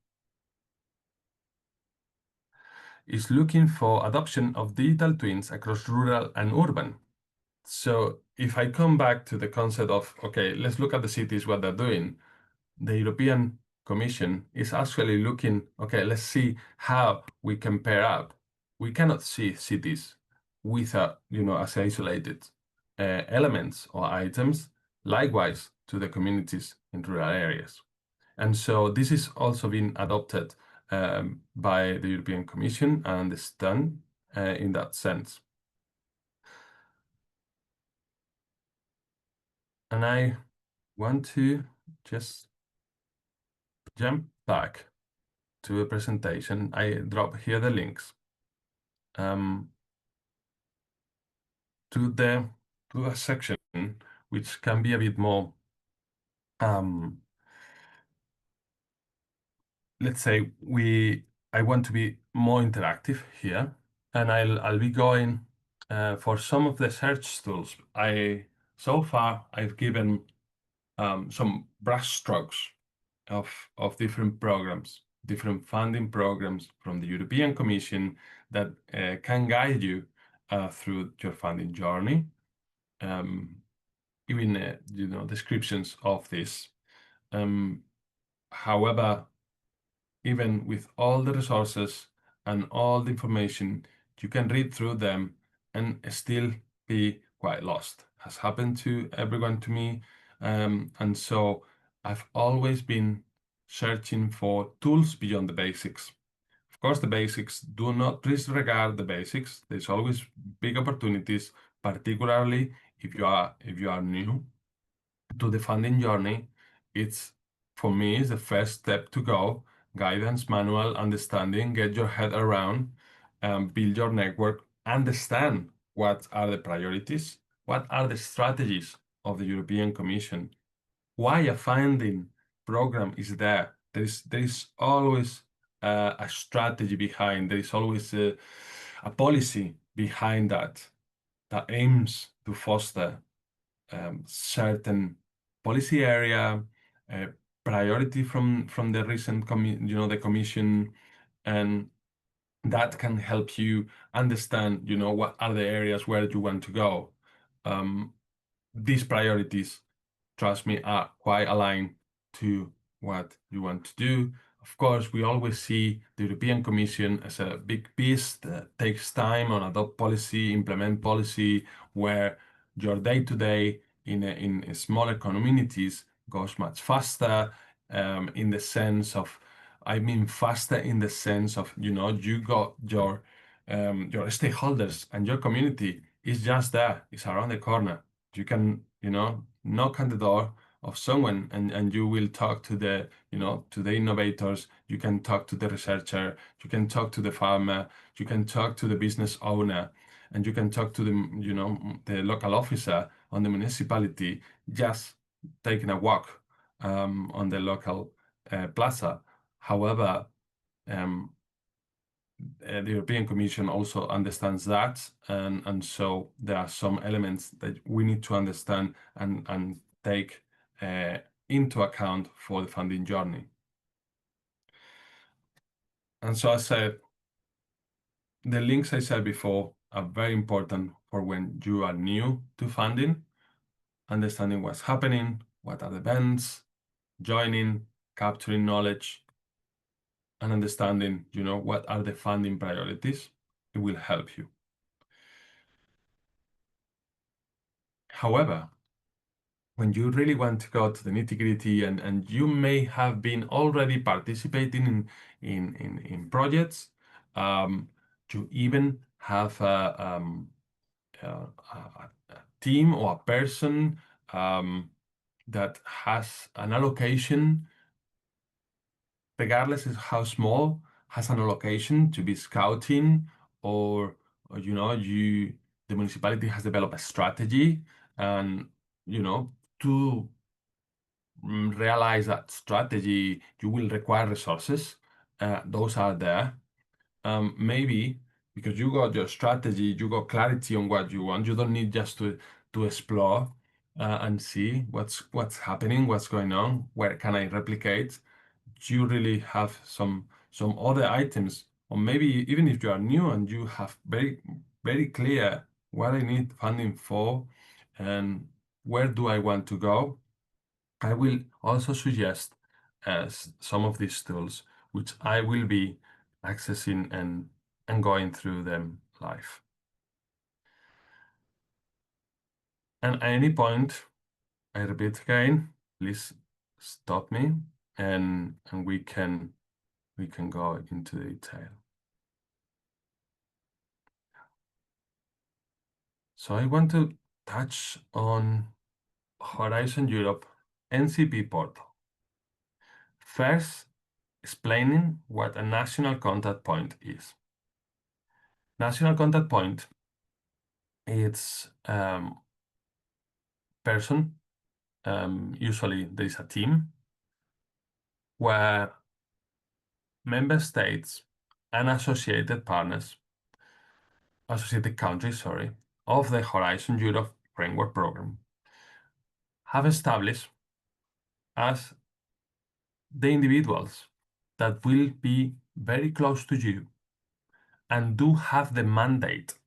it's looking for adoption of digital twins across rural and urban. So if I come back to the concept of, okay, let's look at the cities, what they're doing. The European Commission is actually looking, okay, let's see how we can pair up. We cannot see cities without, as isolated elements or items, likewise to the communities in rural areas. And so this is also been adopted by the European Commission and is done in that sense. And I want to just jump back to a presentation. I drop here the links to a section which can be a bit more, let's say I want to be more interactive here, and I'll be going for some of the search tools. So far I've given some brush strokes of different programs, different funding programs from the European Commission that can guide you through your funding journey. Even descriptions of this. However, even with all the resources and all the information, you can read through them and still be quite lost. Has happened to everyone, to me. And so I've always been searching for tools beyond the basics. Of course, the basics, do not disregard the basics. There's always big opportunities, particularly if you are new to the funding journey. It's, for me, is the first step to go. Guidance, manual, understanding, get your head around, build your network, understand what are the priorities, what are the strategies of the European Commission, why a funding program is there. There is always a strategy behind. There is always a policy behind that aims to foster certain policy area, priority from the recent the commission, and that can help you understand what are the areas where you want to go. These priorities, trust me, are quite aligned to what you want to do. Of course, we always see the European Commission as a big beast that takes time on adopt policy, implement policy, where your day-to-day in smaller communities goes much faster, in the sense of, I mean faster in the sense of, you got your stakeholders and your community is just there, it's around the corner. You can, knock on the door of someone and you will talk to the, to the innovators, you can talk to the researcher, you can talk to the farmer, you can talk to the business owner, and you can talk to the, the local officer on the municipality, just taking a walk on the local plaza. However, the European Commission also understands that, and so there are some elements that we need to understand and take into account for the funding journey. And so I said, the links I said before are very important for when you are new to funding, understanding what's happening, what are the events, joining, capturing knowledge, and understanding, what are the funding priorities. It will help you. However, when you really want to go to the nitty-gritty and you may have been already participating in projects, you even have a team or a person that has an allocation, regardless of how small, has an allocation to be scouting, or the municipality has developed a strategy, and to realize that strategy, you will require resources. Those are there. Maybe because you got your strategy, you got clarity on what you want. You don't need just to explore. and see what's happening, what's going on, where can I replicate. You really have some other items, or maybe even if you are new and you have very clear what I need funding for and where do I want to go, I will also suggest some of these tools, which I will be accessing and going through them live. And at any point, I repeat again, please stop me and we can go into detail. So I want to touch on Horizon Europe NCP portal. First, explaining what a national contact point is. National contact point, it's person, usually there is a team, where member states and associated countries, of the Horizon Europe Framework Program have established as the individuals that will be very close to you and do have the mandate.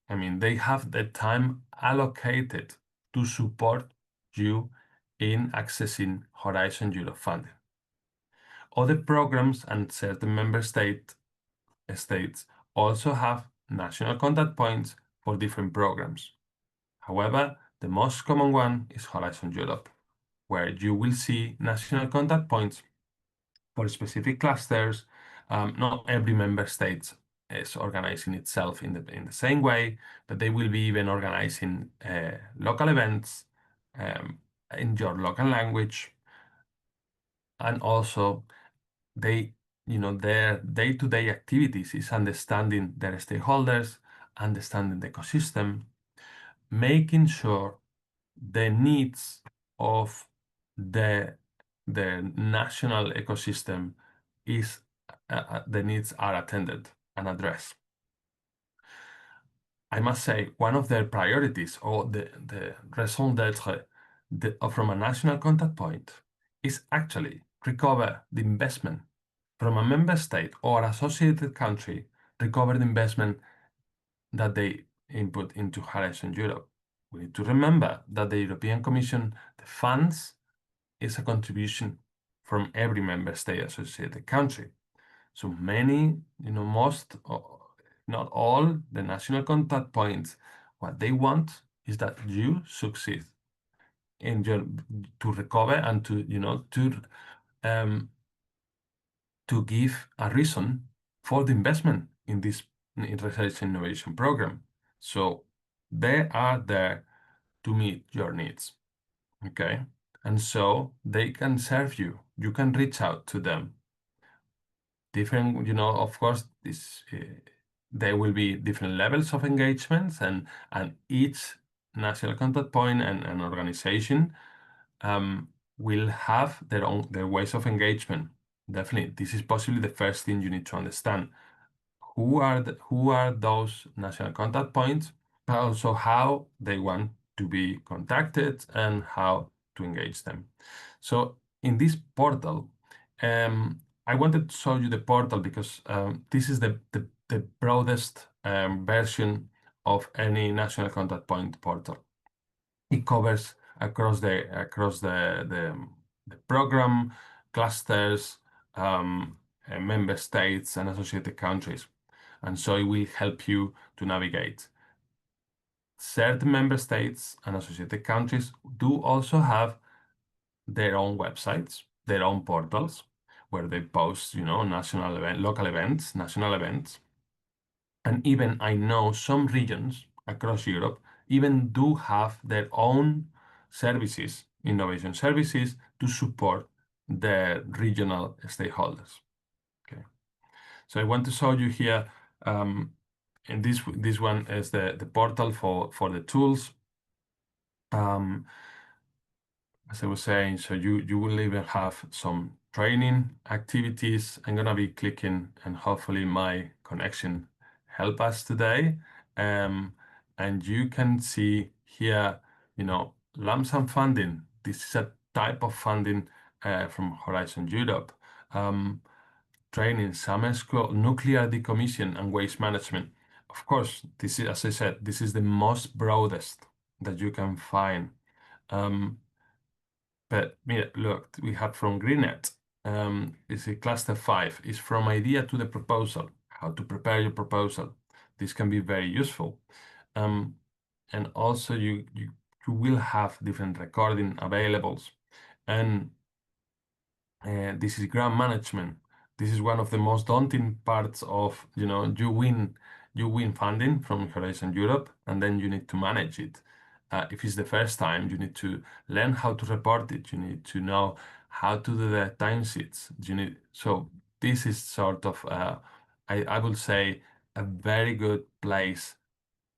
I mean, they have the time allocated to support you in accessing Horizon Europe funding. Other programs and certain member states also have national contact points for different programs. However, the most common one is Horizon Europe, where you will see national contact points for specific clusters. Not every member state is organizing itself in the same way, but they will be even organizing local events in your local language. And also their day-to-day activities is understanding their stakeholders, understanding the ecosystem, making sure the needs of the national ecosystem is the needs are attended and addressed. I must say, one of their priorities or the raison d'être from a national contact point is actually recover the investment from a member state or associated country, recover the investment that they input into Horizon Europe. We need to remember that the European Commission, the funds, is a contribution from every member state associated country. So many, most, not all the national contact points, what they want is that you succeed in to recover and to give a reason for the investment in this research and innovation program. So they are there to meet your needs, okay? And so they can serve you. You can reach out to them. Different, of course, there will be different levels of engagements, and each national contact point and organization will have their ways of engagement. Definitely, this is possibly the first thing you need to understand. Who are those national contact points, but also how they want to be contacted and how to engage them. So in this portal, I wanted to show you the portal because this is the broadest version of any national contact point portal. It covers across the program, clusters, member states, and associated countries. And so it will help you to navigate. Certain member states and associated countries do also have their own websites, their own portals, where they post, local events, national events. And even I know some regions across Europe even do have their own services, innovation services, to support the regional stakeholders. Okay. So I want to show you here, and this one is the portal for the tools. As I was saying, so you will even have some training activities. I'm gonna be clicking, and hopefully my connection help us today. And you can see here, lump sum funding. This is a type of funding from Horizon Europe. Training, summer school, nuclear decommission, and waste management. Of course, this is, as I said, this is the most broadest that you can find. But yeah, look, we have from Greenet. It's a cluster 5. It's from idea to the proposal, how to prepare your proposal. This can be very useful. And also you will have different recording available. And this is grant management. This is one of the most daunting parts of, you win funding from Horizon Europe, and then you need to manage it. If it's the first time, you need to learn how to report it. You need to know how to do the timesheets. So this is sort of, I will say, a very good place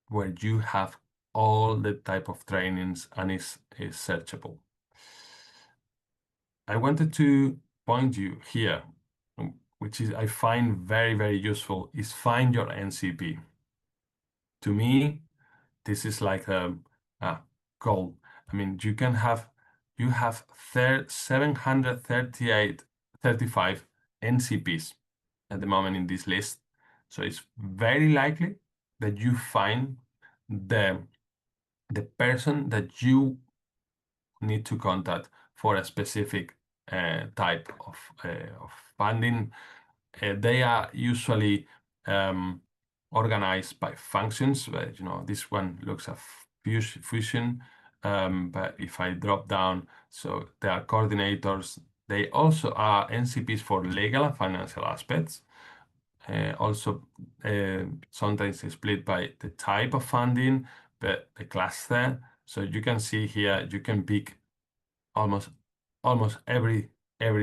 where you have all the type of trainings and is searchable. I wanted to point you here, which is I find very, very useful, is find your NCP. To me, this is like a goal. I mean, you have 735 NCPs at the moment in this list. So it's very likely that you find the person that you need to contact for a specific type of funding. They are usually organized by functions. This one looks at fusion, but if I drop down, so they are coordinators. They also are NCPs for legal and financial aspects. Also, sometimes it's split by the type of funding, but the cluster. So you can see here, you can pick almost every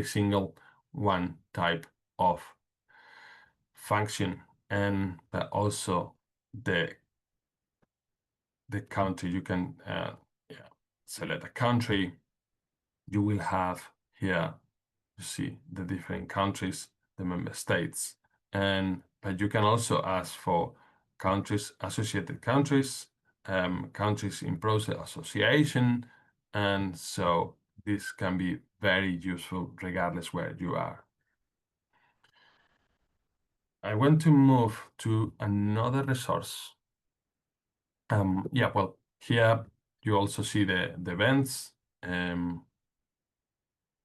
single one type of function, and also the country. You can select a country. You will have here, you see the different countries, the member states, but you can also ask for countries, associated countries, countries in process association, and so this can be very useful regardless where you are. I want to move to another resource. Well, here you also see the events.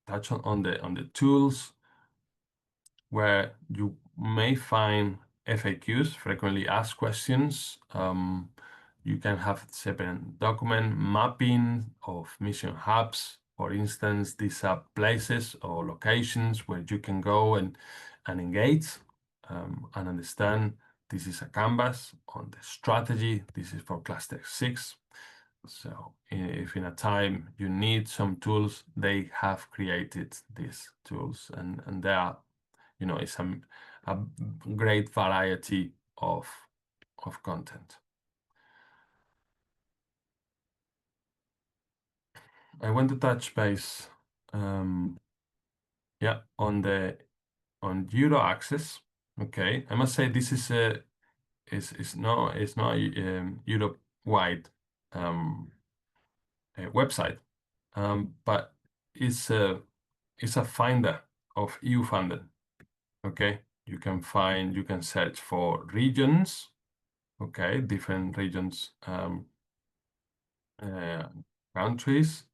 Touch on the tools, where you may find FAQs, frequently asked questions. You can have separate document mapping of mission hubs. For instance, these are places or locations where you can go and engage and understand. This is a canvas on the strategy. This is for cluster 6. So if in a time you need some tools, they have created these tools, and they are, it's a great variety of content. I want to touch base, on Euro access. Okay, I must say this is not Europe-wide website, but it's a finder of EU funding. Okay, you can search for regions. Okay, different regions, countries,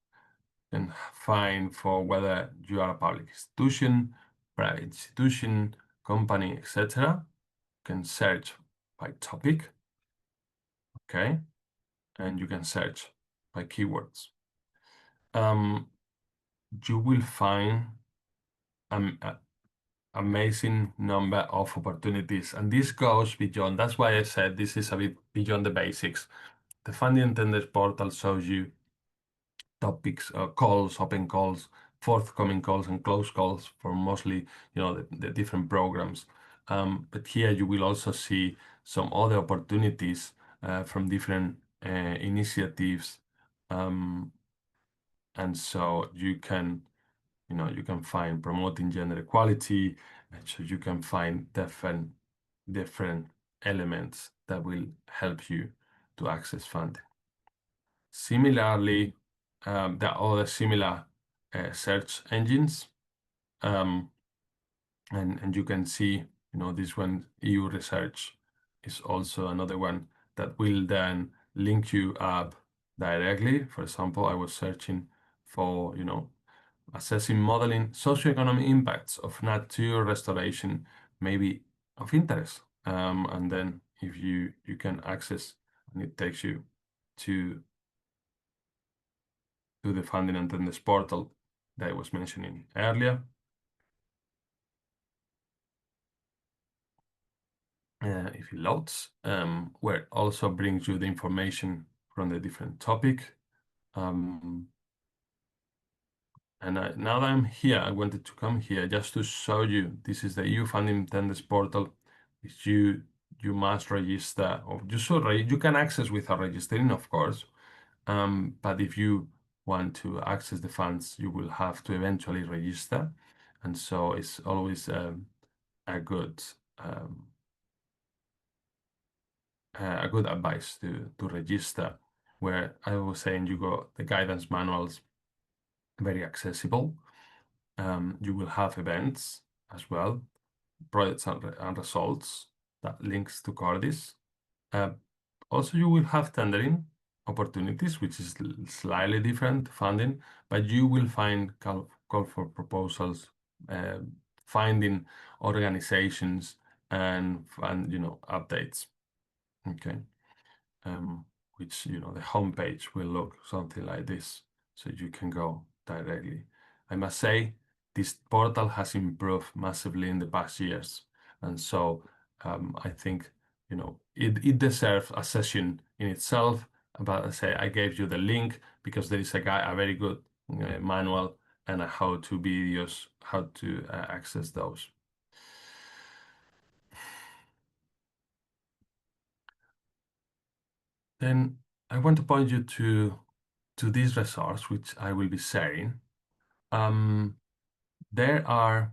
and find for whether you are a public institution, private institution, company, etc. You can search by topic. Okay, and you can search by keywords. You will find amazing number of opportunities, and this goes beyond. That's why I said this is a bit beyond the basics. The Funding Tenders portal shows you topics, calls, open calls, forthcoming calls, and closed calls for mostly, the different programs. But here you will also see some other opportunities from different initiatives, and so you can find promoting gender equality, and so you can find different elements that will help you to access funding. Similarly, there are other similar search engines, and you can see, this one, EU Research, is also another one that will then link you up directly. For example, I was searching for, assessing modeling socioeconomic impacts of nature restoration may be of interest. And then if you can access, and it takes you to the funding and then this portal that I was mentioning earlier. If it loads, where it also brings you the information from the different topic. And now that I'm here, I wanted to come here just to show you, this is the EU funding tenders portal, which you must register, or you can access without registering, of course. But if you want to access the funds, you will have to eventually register. And so it's always a good advice to register, where I was saying you got the guidance manuals, very accessible. You will have events as well, projects and results that links to Cordis. Also, you will have tendering opportunities, which is slightly different funding, but you will find call for proposals, finding organizations, and updates. Okay. Which, the homepage will look something like this, so you can go directly. I must say, this portal has improved massively in the past years. And so I think, it deserves a session in itself. But I say I gave you the link because there is a very good manual and how-to videos, how to access those. Then I want to point you to this resource, which I will be sharing. There are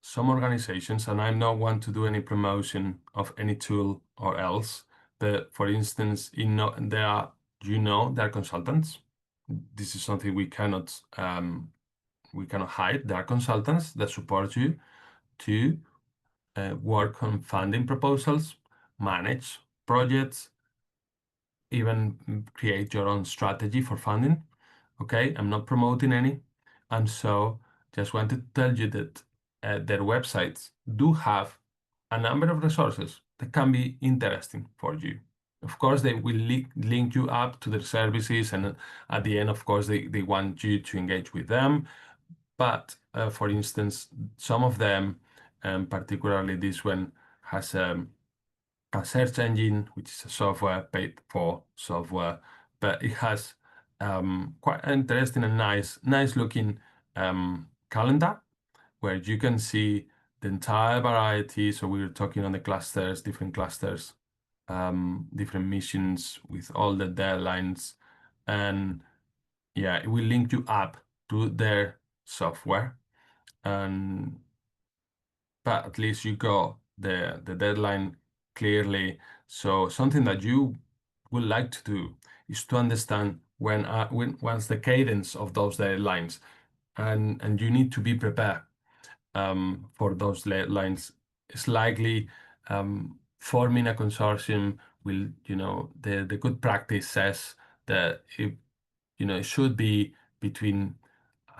some organizations, and I don't want to do any promotion of any tool or else, but for instance, there are consultants. This is something we cannot hide. There are consultants that support you to work on funding proposals, manage projects, even create your own strategy for funding. Okay, I'm not promoting any. And so just wanted to tell you that their websites do have a number of resources that can be interesting for you. Of course, they will link you up to their services, and at the end, of course, they want you to engage with them. But for instance, some of them, particularly this one, has a search engine, which is a software, paid for software, but it has quite an interesting and nice looking calendar where you can see the entire variety. So we were talking on the clusters, different clusters, different missions with all the deadlines. And yeah, it will link you up to their software. But at least you got the deadline clearly. So something that you would like to do is to understand what's the cadence of those deadlines, and you need to be prepared for those deadlines. It's likely forming a consortium will, the good practice says that it should be between,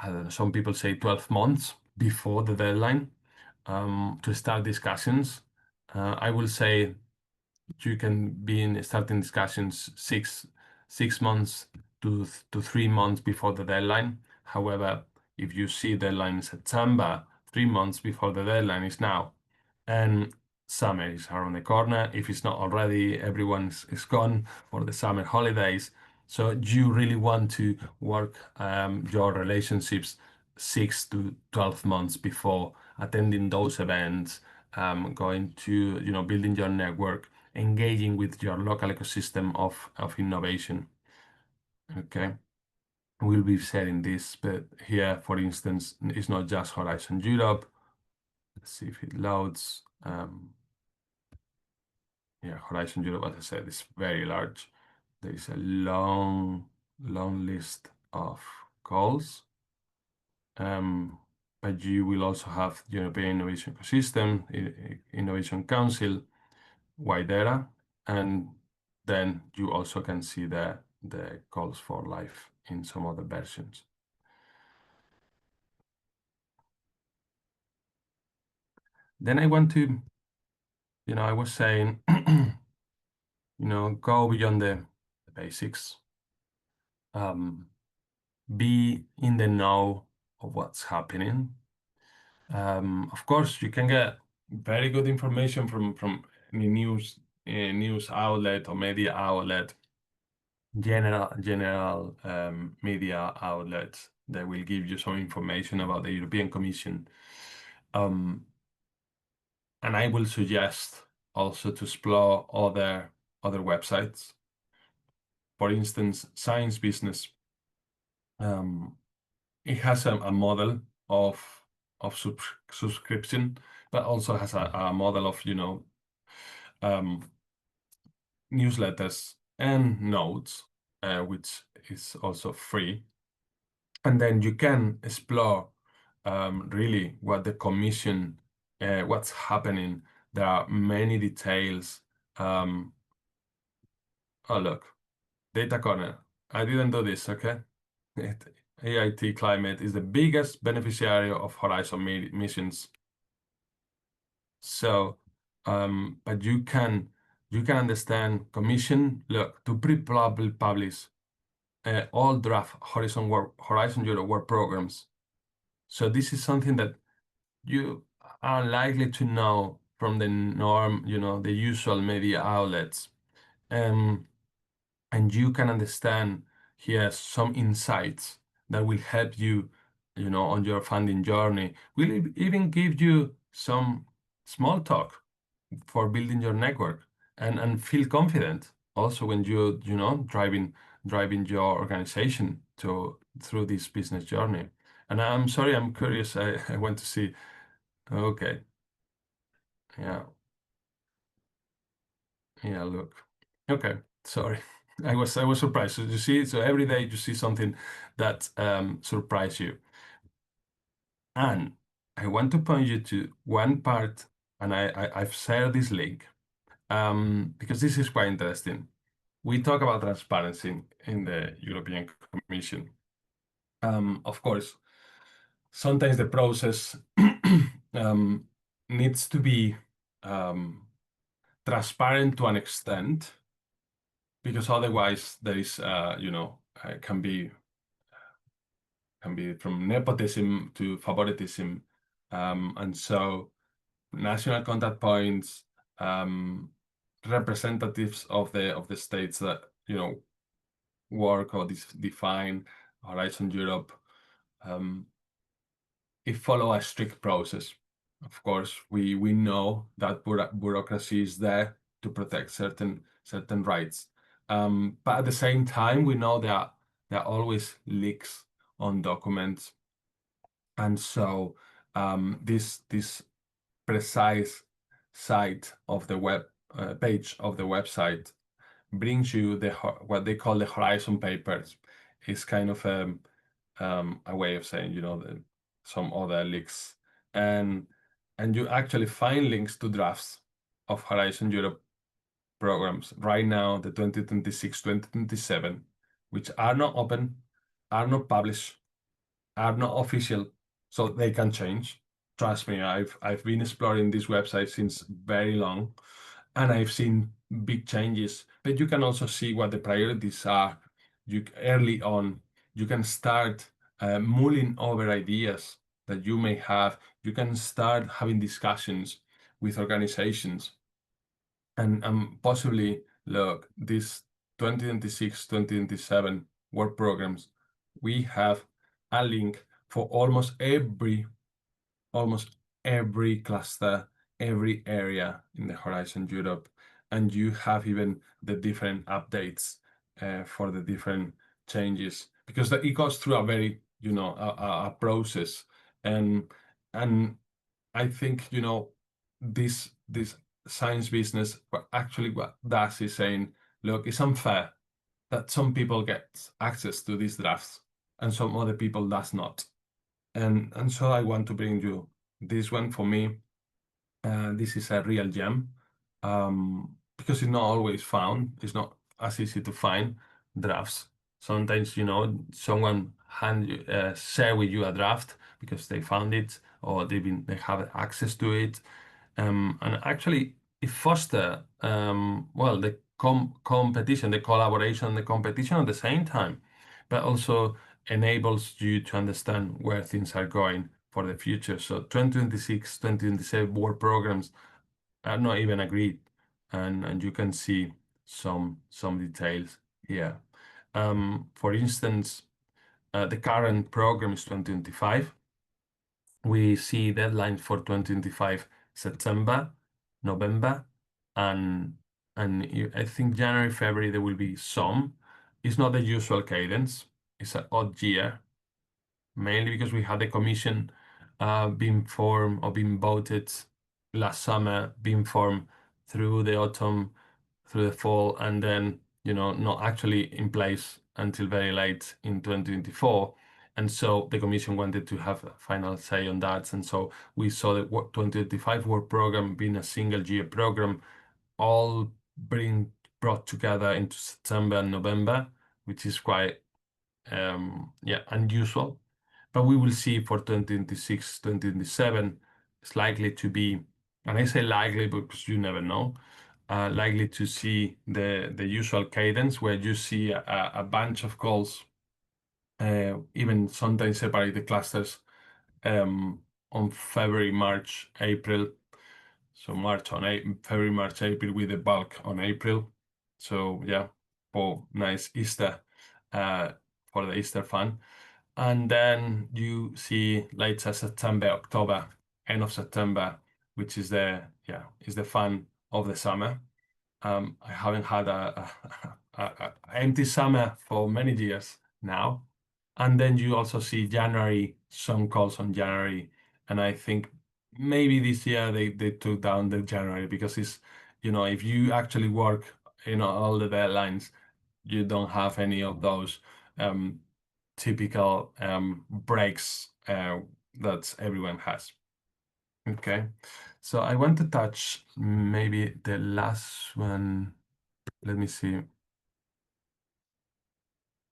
I don't know, some people say 12 months before the deadline to start discussions. I will say you can be starting discussions six months to 3 months before the deadline. However, if you see deadline in September, 3 months before the deadline is now, and summer is around the corner. If it's not already, everyone is gone for the summer holidays. So you really want to work your relationships 6 to 12 months before attending those events, going to, building your network, engaging with your local ecosystem of innovation. Okay. We'll be sharing this, but here, for instance, it's not just Horizon Europe. Let's see if it loads. Yeah, Horizon Europe, as I said, is very large. There is a long list of calls. But you will also have the European Innovation Ecosystem, Innovation Council, wide data, and then you also can see the calls for life in some other versions. Then I want to, I was saying, go beyond the basics. Be in the know of what's happening. Of course, you can get very good information from any news outlet or media outlet, general media outlets that will give you some information about the European Commission. And I will suggest also to explore other websites. For instance, Science Business. It has a model of subscription, but also has a model of newsletters and notes, which is also free. And then you can explore really what the Commission, what's happening. There are many details. Oh, look, Data Corner. I didn't do this, okay? AIT Climate is the biggest beneficiary of Horizon missions. So, but you can understand Commission, look, to publish all draft Horizon Europe work programs. So this is something that you are likely to know from the norm, the usual media outlets. And you can understand here some insights that will help you, on your funding journey. Will even give you some small talk for building your network and feel confident also when you driving your organization through this business journey. And I'm sorry, I'm curious. I want to see. Okay. Yeah. Yeah, look. Okay. Sorry. I was surprised. So you see, so every day you see something that surprise you. And I want to point you to one part, and I've shared this link because this is quite interesting. We talk about transparency in the European Commission. Of course, sometimes the process needs to be transparent to an extent, because otherwise there is, can be from nepotism to favoritism, and so national contact points, representatives of the states that work or define Horizon Europe, it follow a strict process. Of course, we know that bureaucracy is there to protect certain rights, but at the same time, we know that there are always leaks on documents, and so this precise site of the web page of the website brings you what they call the Horizon papers. It's kind of a way of saying, some other leaks, and you actually find links to drafts of Horizon Europe programs right now, the 2026-2027, which are not open, are not published, are not official, so they can change. Trust me, I've been exploring this website since very long, and I've seen big changes. But you can also see what the priorities are. Early on, you can start mulling over ideas that you may have. You can start having discussions with organizations, and possibly look, these 2026-2027 work programs, we have a link for almost every cluster, every area in the Horizon Europe, and you have even the different updates for the different changes, because it goes through a very a process, and I think this Science Business actually what does is saying, look, it's unfair that some people get access to these drafts and some other people does not. And so I want to bring you this one. For me, this is a real gem, because it's not always found. It's not as easy to find drafts. Sometimes, someone share with you a draft because they found it or they have access to it. And actually, it foster well, the competition, the collaboration, the competition at the same time, but also enables you to understand where things are going for the future. So 2026, 2027 work programs are not even agreed, and you can see some details here. For instance, the current program is 2025. We see deadlines for 2025 September, November, and I think January, February there will be some. It's not the usual cadence. It's an odd year, mainly because we had the commission being formed or being voted last summer, being formed through the autumn, through the fall, and then not actually in place until very late in 2024. And so the commission wanted to have a final say on that. And so we saw the 2025 work program being a single year program, all being brought together into September and November, which is quite unusual. But we will see for 2026, 2027, it's likely to be, and I say likely because you never know, likely to see the usual cadence where you see a bunch of calls, even sometimes separate the clusters on February, March, April. So February, March, April with the bulk on April. So yeah, for nice Easter, for the Easter fun. And then you see later September, October, end of September, which is the fun of the summer. I haven't had a empty summer for many years now. And then you also see January, some calls on January. And I think maybe this year they took down the January because it's, if you actually work, all the deadlines, you don't have any of those typical breaks that everyone has. Okay, so I want to touch maybe the last one. Let me see.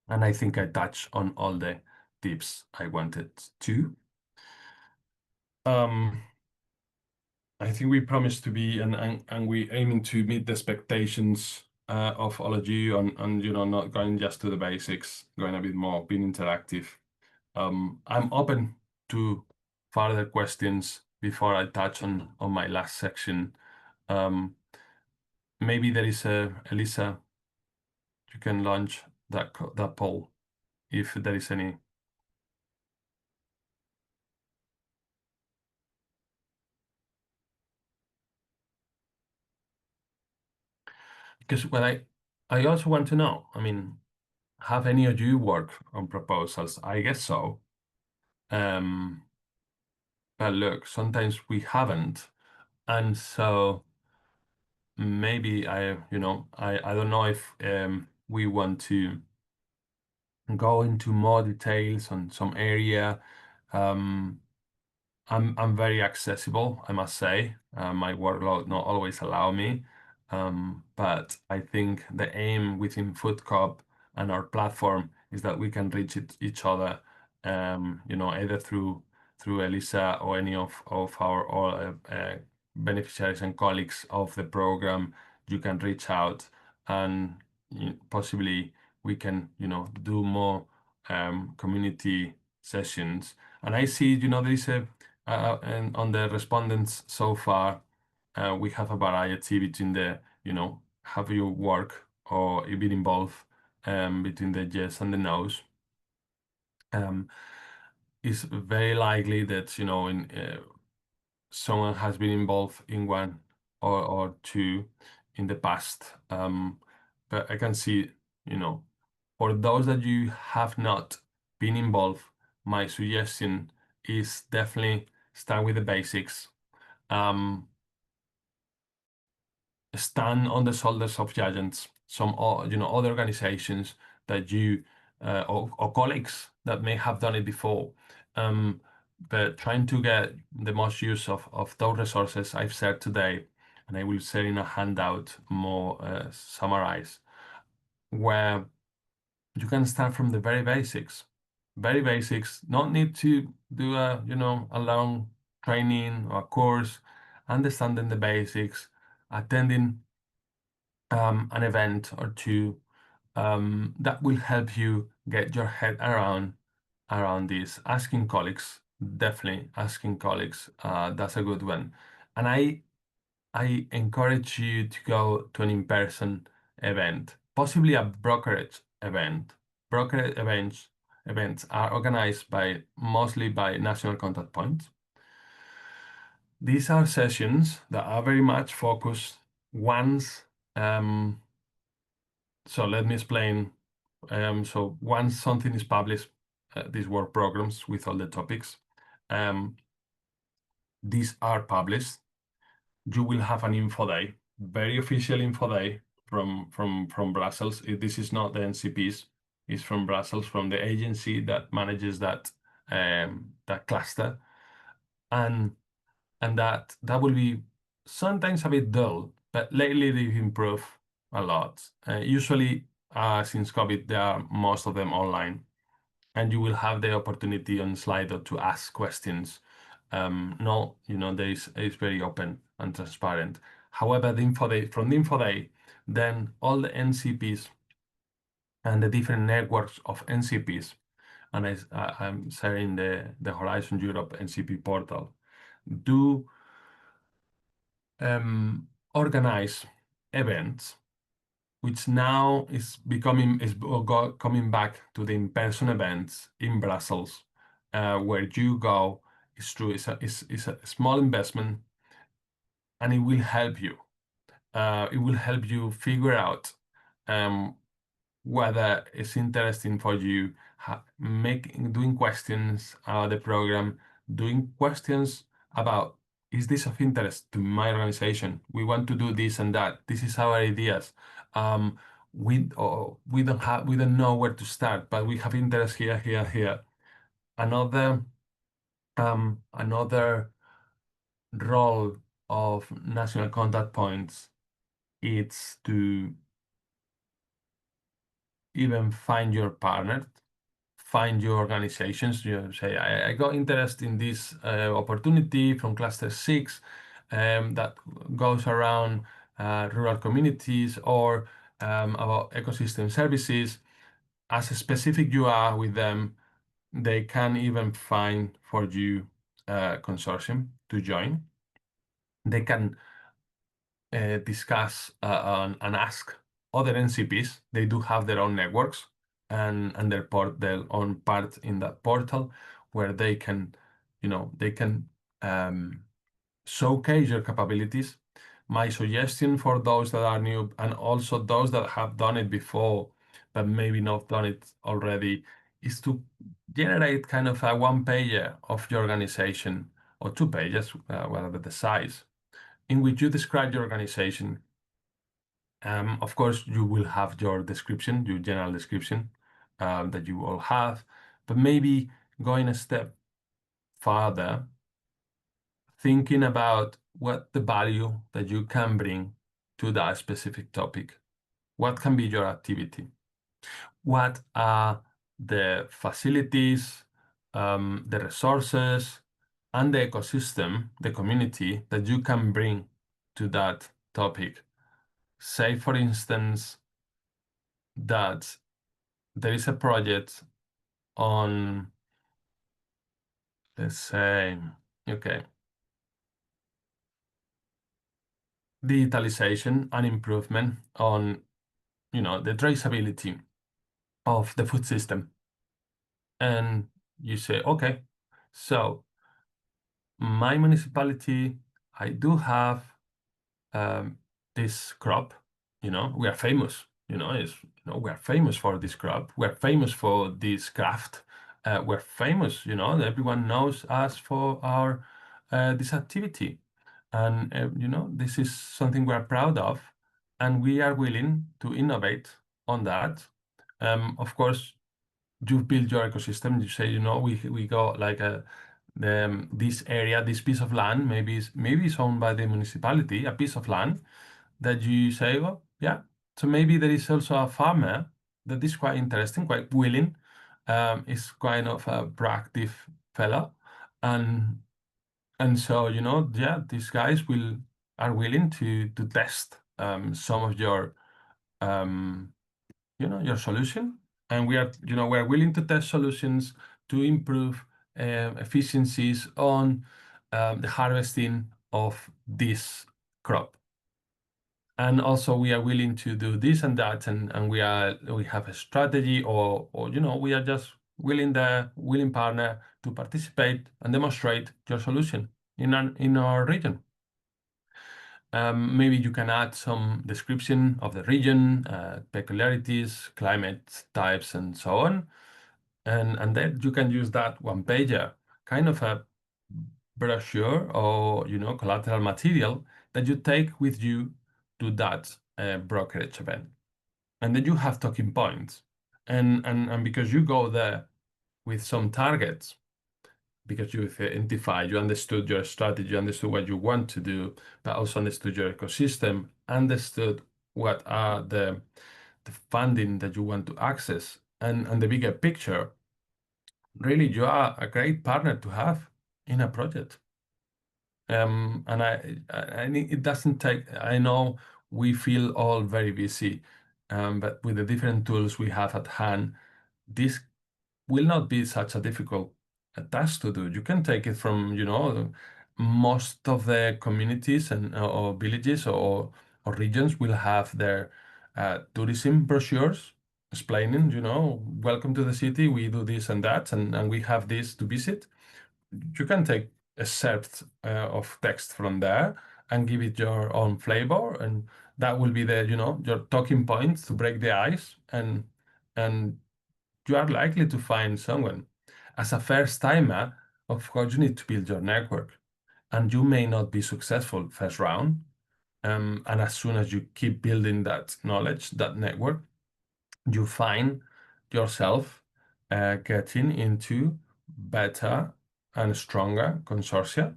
And I think I touched on all the tips I wanted to. I think we promised to be, and we aiming to meet the expectations of all of you on not going just to the basics, going a bit more, being interactive. I'm open to further questions before I touch on my last section. Maybe there is Elisa, you can launch that poll if there is any. Because what I also want to know, I mean, have any of you worked on proposals? I guess so. But look, sometimes we haven't. And so maybe I don't know if we want to go into more details on some area. I'm very accessible, I must say. My workload not always allow me, but I think the aim within FoodCoP and our platform is that we can reach each other, either through Elisa or any of our beneficiaries and colleagues of the program. You can reach out and possibly we can, do more community sessions. And I see, there is and on the respondents so far, we have a variety between the, have you work or you been involved, between the yes and the no's. It's very likely that, someone has been involved in one or two in the past. But I can see, for those that you have not been involved, my suggestion is definitely start with the basics. Stand on the shoulders of giants, some other organizations that you or colleagues that may have done it before. But trying to get the most use of those resources I've shared today, and I will share in a handout more summarized, where you can start from the very basics. Very basics, not need to do a long training or a course, understanding the basics, attending an event or two that will help you get your head around this. Asking colleagues, definitely asking colleagues, that's a good one. And I encourage you to go to an in-person event, possibly a brokerage event. Brokerage events are organized mostly by national contact points. These are sessions that are very much focused once. So let me explain. So once something is published, these work programs with all the topics, these are published. You will have an info day, very official info day from Brussels. This is not the NCPs, it's from Brussels, from the agency that manages that cluster, and that will be sometimes a bit dull, but lately they've improved a lot. Usually, since COVID, most of them online, and you will have the opportunity on Slido to ask questions. No, it's very open and transparent. However, from the info day, then all the NCPs and the different networks of NCPs, and I'm sharing the Horizon Europe NCP portal, do organize events, which now is coming back to the in-person events in Brussels, where you go. It's true. It's a small investment, and it will help you. It will help you figure out whether it's interesting for you, doing questions about the program, doing questions about, is this of interest to my organization? We want to do this and that. This is our ideas. We don't know where to start, but we have interest here, here, here. Another role of national contact points is to even find your partner, find your organizations. You say, I got interest in this opportunity from Cluster 6 that goes around rural communities or about ecosystem services. As specific you are with them, they can even find for you a consortium to join. They can discuss and ask other NCPs. They do have their own networks and their own part in that portal where they can showcase your capabilities. My suggestion for those that are new and also those that have done it before but maybe not done it already is to generate kind of a one-pager of your organization or 2 pages, whatever the size, in which you describe your organization. Of course, you will have your description, your general description that you all have, but maybe going a step further, thinking about what the value that you can bring to that specific topic. What can be your activity? What are the facilities, the resources, and the ecosystem, the community that you can bring to that topic? Say, for instance, that there is a project on, let's say, okay, digitalization and improvement on, the traceability of the food system. And you say, okay, so my municipality, I do have this crop, we are famous, we are famous for this crop. We're famous for this craft. We're famous, everyone knows us for our this activity. And, this is something we're proud of, and we are willing to innovate on that. Of course, you build your ecosystem. You say, we got like this area, this piece of land, maybe it's owned by the municipality, a piece of land that you say, well, yeah. So maybe there is also a farmer that is quite interesting, quite willing, is kind of a proactive fellow, and so yeah, these guys are willing to test some of your your solution, and we're willing to test solutions to improve efficiencies on the harvesting of this crop. And also we are willing to do this and that, and we have a strategy, or we are just willing partner to participate and demonstrate your solution in our region. Maybe you can add some description of the region, peculiarities, climate types, and so on. And then you can use that one pager, kind of a brochure or collateral material that you take with you to that brokerage event. And then you have talking points. And because you go there with some targets, because you've identified, you understood your strategy, you understood what you want to do, but also understood your ecosystem, understood what are the funding that you want to access, and the bigger picture, really you are a great partner to have in a project. And I think it doesn't take, I know we feel all very busy, but with the different tools we have at hand, this will not be such a difficult task to do. You can take it from, most of the communities and or villages or regions will have their tourism brochures explaining, welcome to the city, we do this and that, and we have this to visit. You can take a set of text from there and give it your own flavor, and that will be the, your talking points to break the ice, and you are likely to find someone. As a first timer, of course, you need to build your network, and you may not be successful first round. And as soon as you keep building that knowledge, that network, you find yourself getting into better and stronger consortia.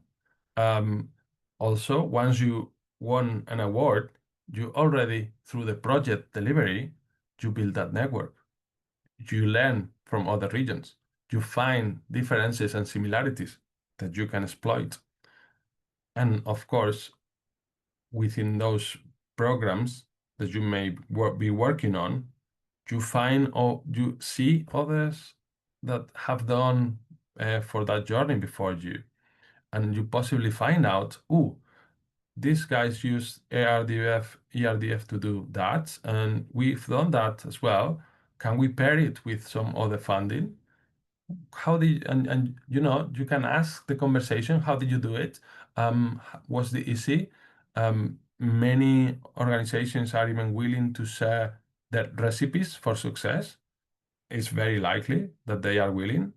Also, once you won an award, you already, through the project delivery, you build that network. You learn from other regions. You find differences and similarities that you can exploit. And of course, within those programs that you may be working on, you find or you see others that have done for that journey before you. And you possibly find out, oh, these guys use ERDF to do that, and we've done that as well. Can we pair it with some other funding? How did you can ask the conversation, how did you do it? Was it easy? Many organizations are even willing to share their recipes for success. It's very likely that they are willing,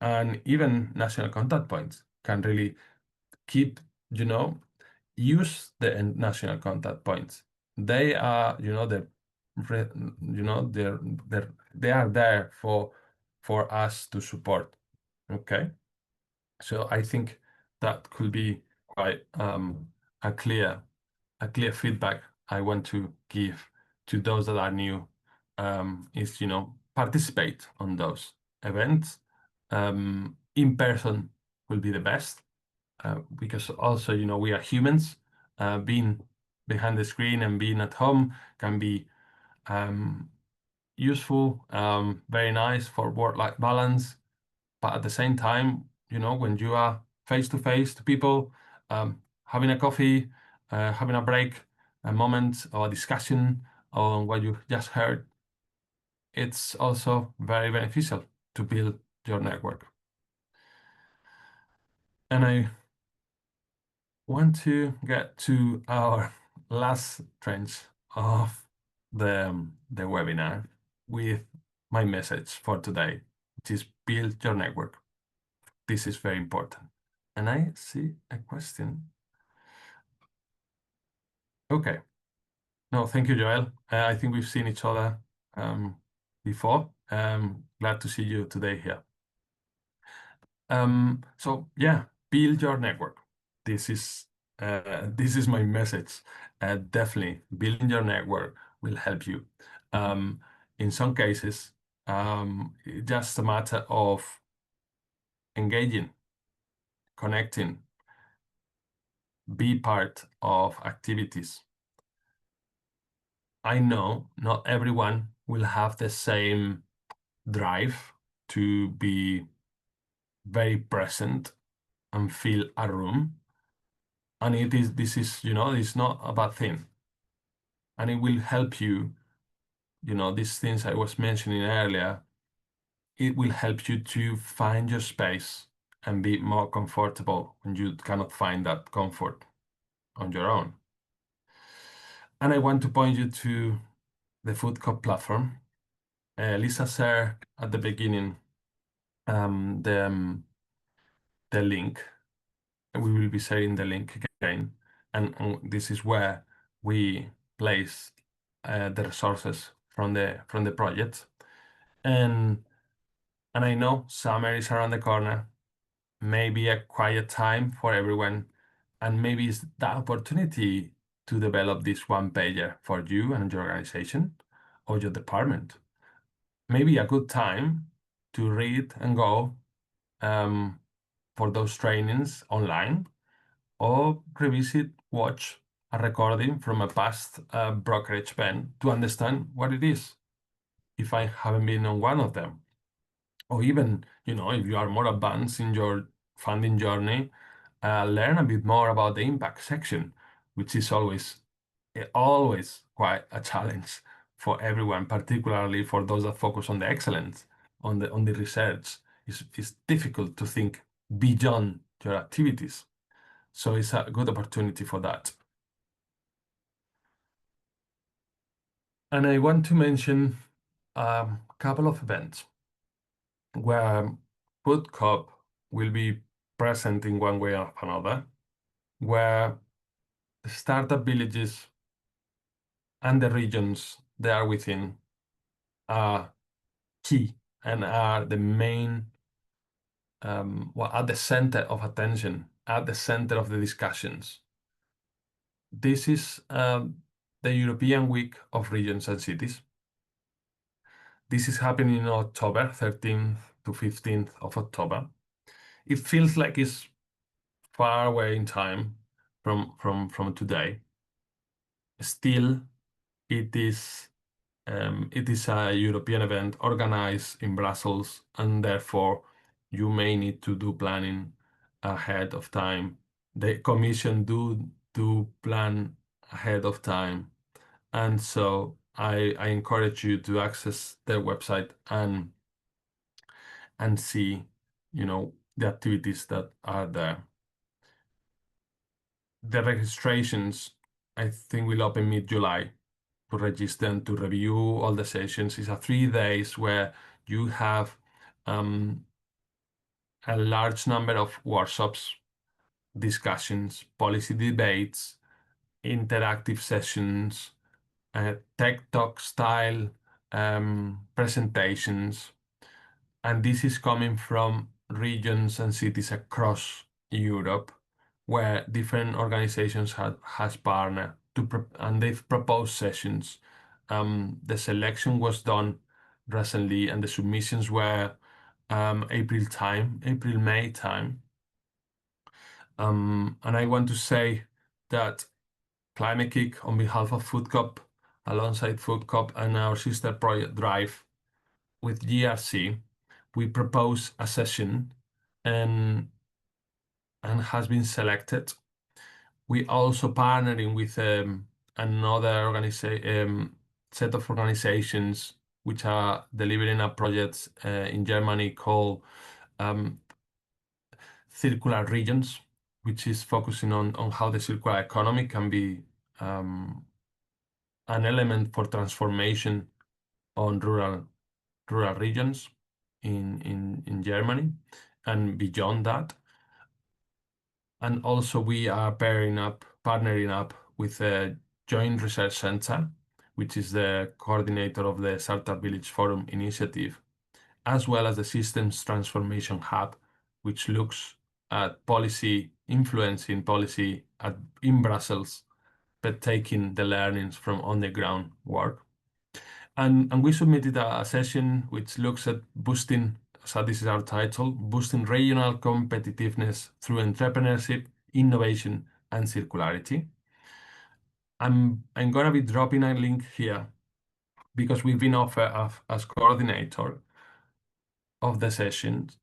and even national contact points can really keep, use the national contact points. They are, they are there for us to support. Okay, so I think that could be quite a clear feedback I want to give to those that are new. Is participate on those events. In person will be the best, because also we are humans. Being behind the screen and being at home can be useful, very nice for work-life balance. But at the same time, when you are face to face to people, having a coffee, having a break, a moment or a discussion on what you just heard, it's also very beneficial to build your network. And I want to get to our last tranche of the webinar with my message for today, which is build your network. This is very important. And I see a question. Okay. No, thank you, Joel. I think we've seen each other before. Glad to see you today here. So yeah, build your network. This is my message. Definitely, building your network will help you. In some cases, it's just a matter of engaging, connecting, be part of activities. I know not everyone will have the same drive to be very present and fill a room. And this is, it's not a bad thing. And it will help you, these things I was mentioning earlier, it will help you to find your space and be more comfortable when you cannot find that comfort on your own. And I want to point you to the FoodCoP platform. Lisa shared at the beginning the link. We will be sharing the link again. And this is where we place the resources from the project. And I know summer is around the corner, maybe a quiet time for everyone, and maybe it's the opportunity to develop this one pager for you and your organization or your department. Maybe a good time to read and go for those trainings online, or watch a recording from a past brokerage event to understand what it is, if I haven't been on one of them. Or even, if you are more advanced in your funding journey, learn a bit more about the impact section, which is always quite a challenge for everyone, particularly for those that focus on the excellence, on the research. It's difficult to think beyond your activities. So it's a good opportunity for that. And I want to mention a couple of events where FoodCoP will be present in one way or another, where startup villages and the regions they are within are key and are the main, at the center of attention, at the center of the discussions. This is the European Week of Regions and Cities. This is happening in October, 13th to 15th of October. It feels like it's far away in time from today. Still, it is a European event organized in Brussels, and therefore you may need to do planning ahead of time. The Commission do plan ahead of time, and so I encourage you to access their website and see, the activities that are there. The registrations, I think, will open mid-July to register and to review all the sessions. It's a 3 days where you have a large number of workshops, discussions, policy debates, interactive sessions, tech talk style presentations. And this is coming from regions and cities across Europe, where different organizations has partnered and they've proposed sessions. The selection was done recently, and the submissions were April, May time. And I want to say that Climate Kick, on behalf of FoodCoP, alongside FoodCoP and our sister project Drive with GRC, we propose a session and has been selected. We also partnering with another set of organizations which are delivering a project in Germany called Circular Regions, which is focusing on how the circular economy can be an element for transformation on rural regions in Germany and beyond that. And also we are partnering up with a Joint Research Center, which is the coordinator of the Startup Village Forum initiative. as well as the Systems Transformation Hub, which looks at policy, influencing policy in Brussels, but taking the learnings from on-the-ground work. And we submitted a session which looks at boosting, so this is our title, boosting regional competitiveness through entrepreneurship, innovation, and circularity. I'm going to be dropping a link here because we've been offered as coordinator of the sessions,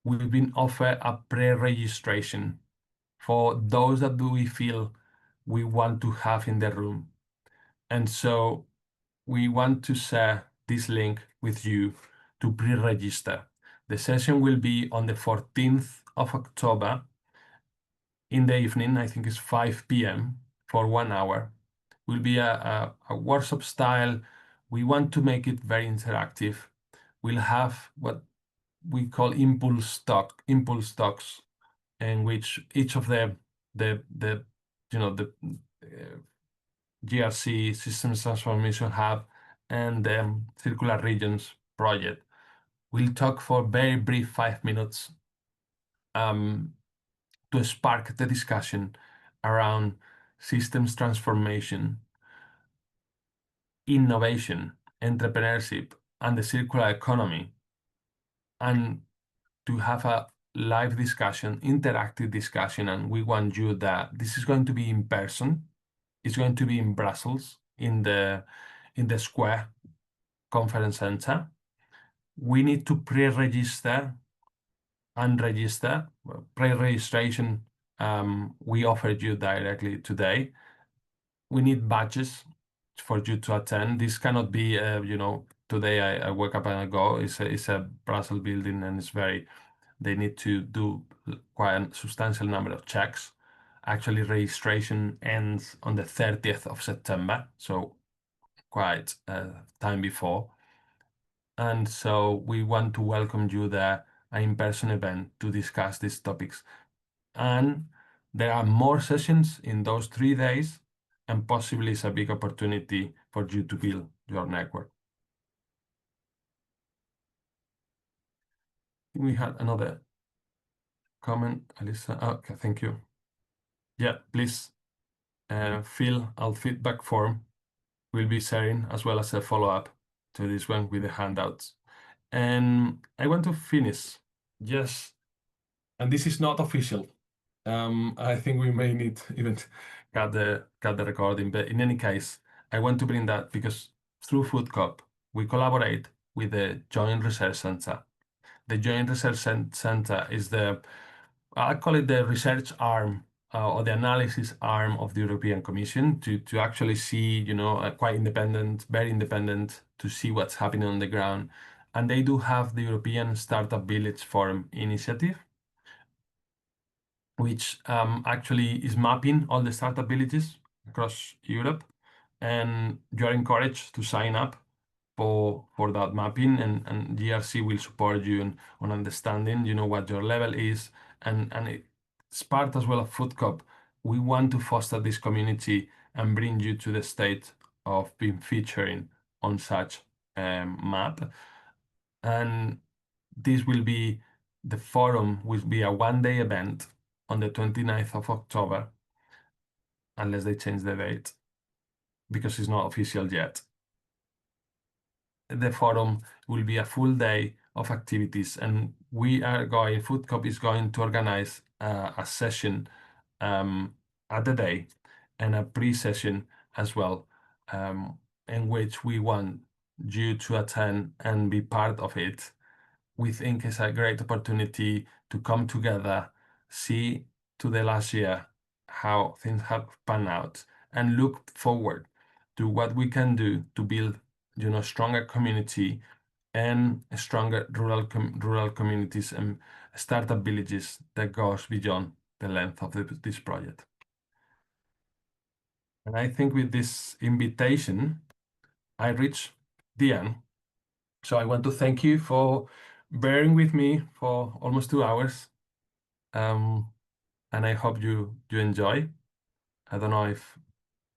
we've been offered a pre-registration for those that we feel we want to have in the room. And so we want to share this link with you to pre-register. The session will be on the 14th of October in the evening, I think it's 5 p.m. for 1 hour. Will be a workshop style. We want to make it very interactive. We'll have what we call impulse talks, in which each of the GRC Systems Transformation Hub and the Circular Regions project will talk for very brief 5 minutes to spark the discussion around systems transformation, innovation, entrepreneurship, and the circular economy, and to have a live discussion, interactive discussion. And we want you that this is going to be in person. It's going to be in Brussels, in the Square Conference Center. We need to pre-register and register. Pre-registration, we offered you directly today. We need badges for you to attend. This cannot be, today I woke up and I go. It's a Brussels building, and they need to do quite a substantial number of checks. Actually, registration ends on the 30th of September, so quite time before. And so we want to welcome you there, an in-person event to discuss these topics. And there are more sessions in those 3 days, and possibly it's a big opportunity for you to build your network. We had another comment, Elisa. Okay, thank you. Yeah, please fill our feedback form. We'll be sharing as well as a follow-up to this one with the handouts. And I want to finish just, and this is not official. I think we may need even cut the recording, but in any case, I want to bring that because through FoodCoP, we collaborate with the Joint Research Center. The Joint Research Center is I call it the research arm or the analysis arm of the European Commission to actually see, quite independent, very independent, to see what's happening on the ground. And they do have the European Startup Village Forum initiative, which actually is mapping all the startup villages across Europe. And you're encouraged to sign up for that mapping, and GRC will support you on understanding, what your level is. And it's part as well of FoodCoP. We want to foster this community and bring you to the state of being featuring on such map. And this will be, the forum will be a 1-day event on the 29th of October, unless they change the date, because it's not official yet. The forum will be a full day of activities, and FoodCoP is going to organize a session at the day and a pre-session as well, in which we want you to attend and be part of it. We think it's a great opportunity to come together, see to the last year how things have panned out, and look forward to what we can do to build, stronger community and stronger rural communities and startup villages that goes beyond the length of this project. And I think with this invitation, I reach the end. So I want to thank you for bearing with me for almost 2 hours. And I hope you enjoy. I don't know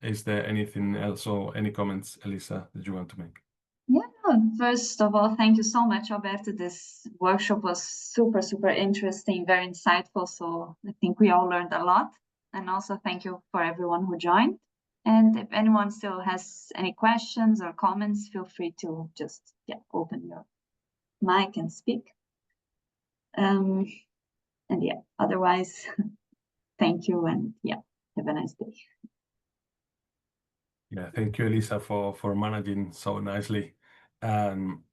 is there anything else or any comments, Elisa, that you want to make? Yeah, no, First of all, thank you so much, Alberto. This workshop was super, super interesting, very insightful. So I think we all learned a lot. And also thank you for everyone who joined. And if anyone still has any questions or comments, feel free to just open your mic and speak. And otherwise, thank you and have a nice day. Yeah, thank you, Elisa, for managing so nicely. And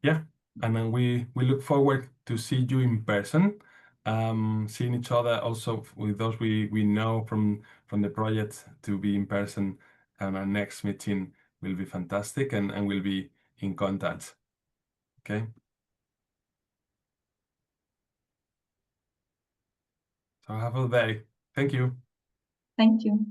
yeah, and then we look forward to see you in person, seeing each other also with those we know from the project to be in person. And our next meeting will be fantastic, and we'll be in contact. Okay. So have a good day. Thank you. Thank you.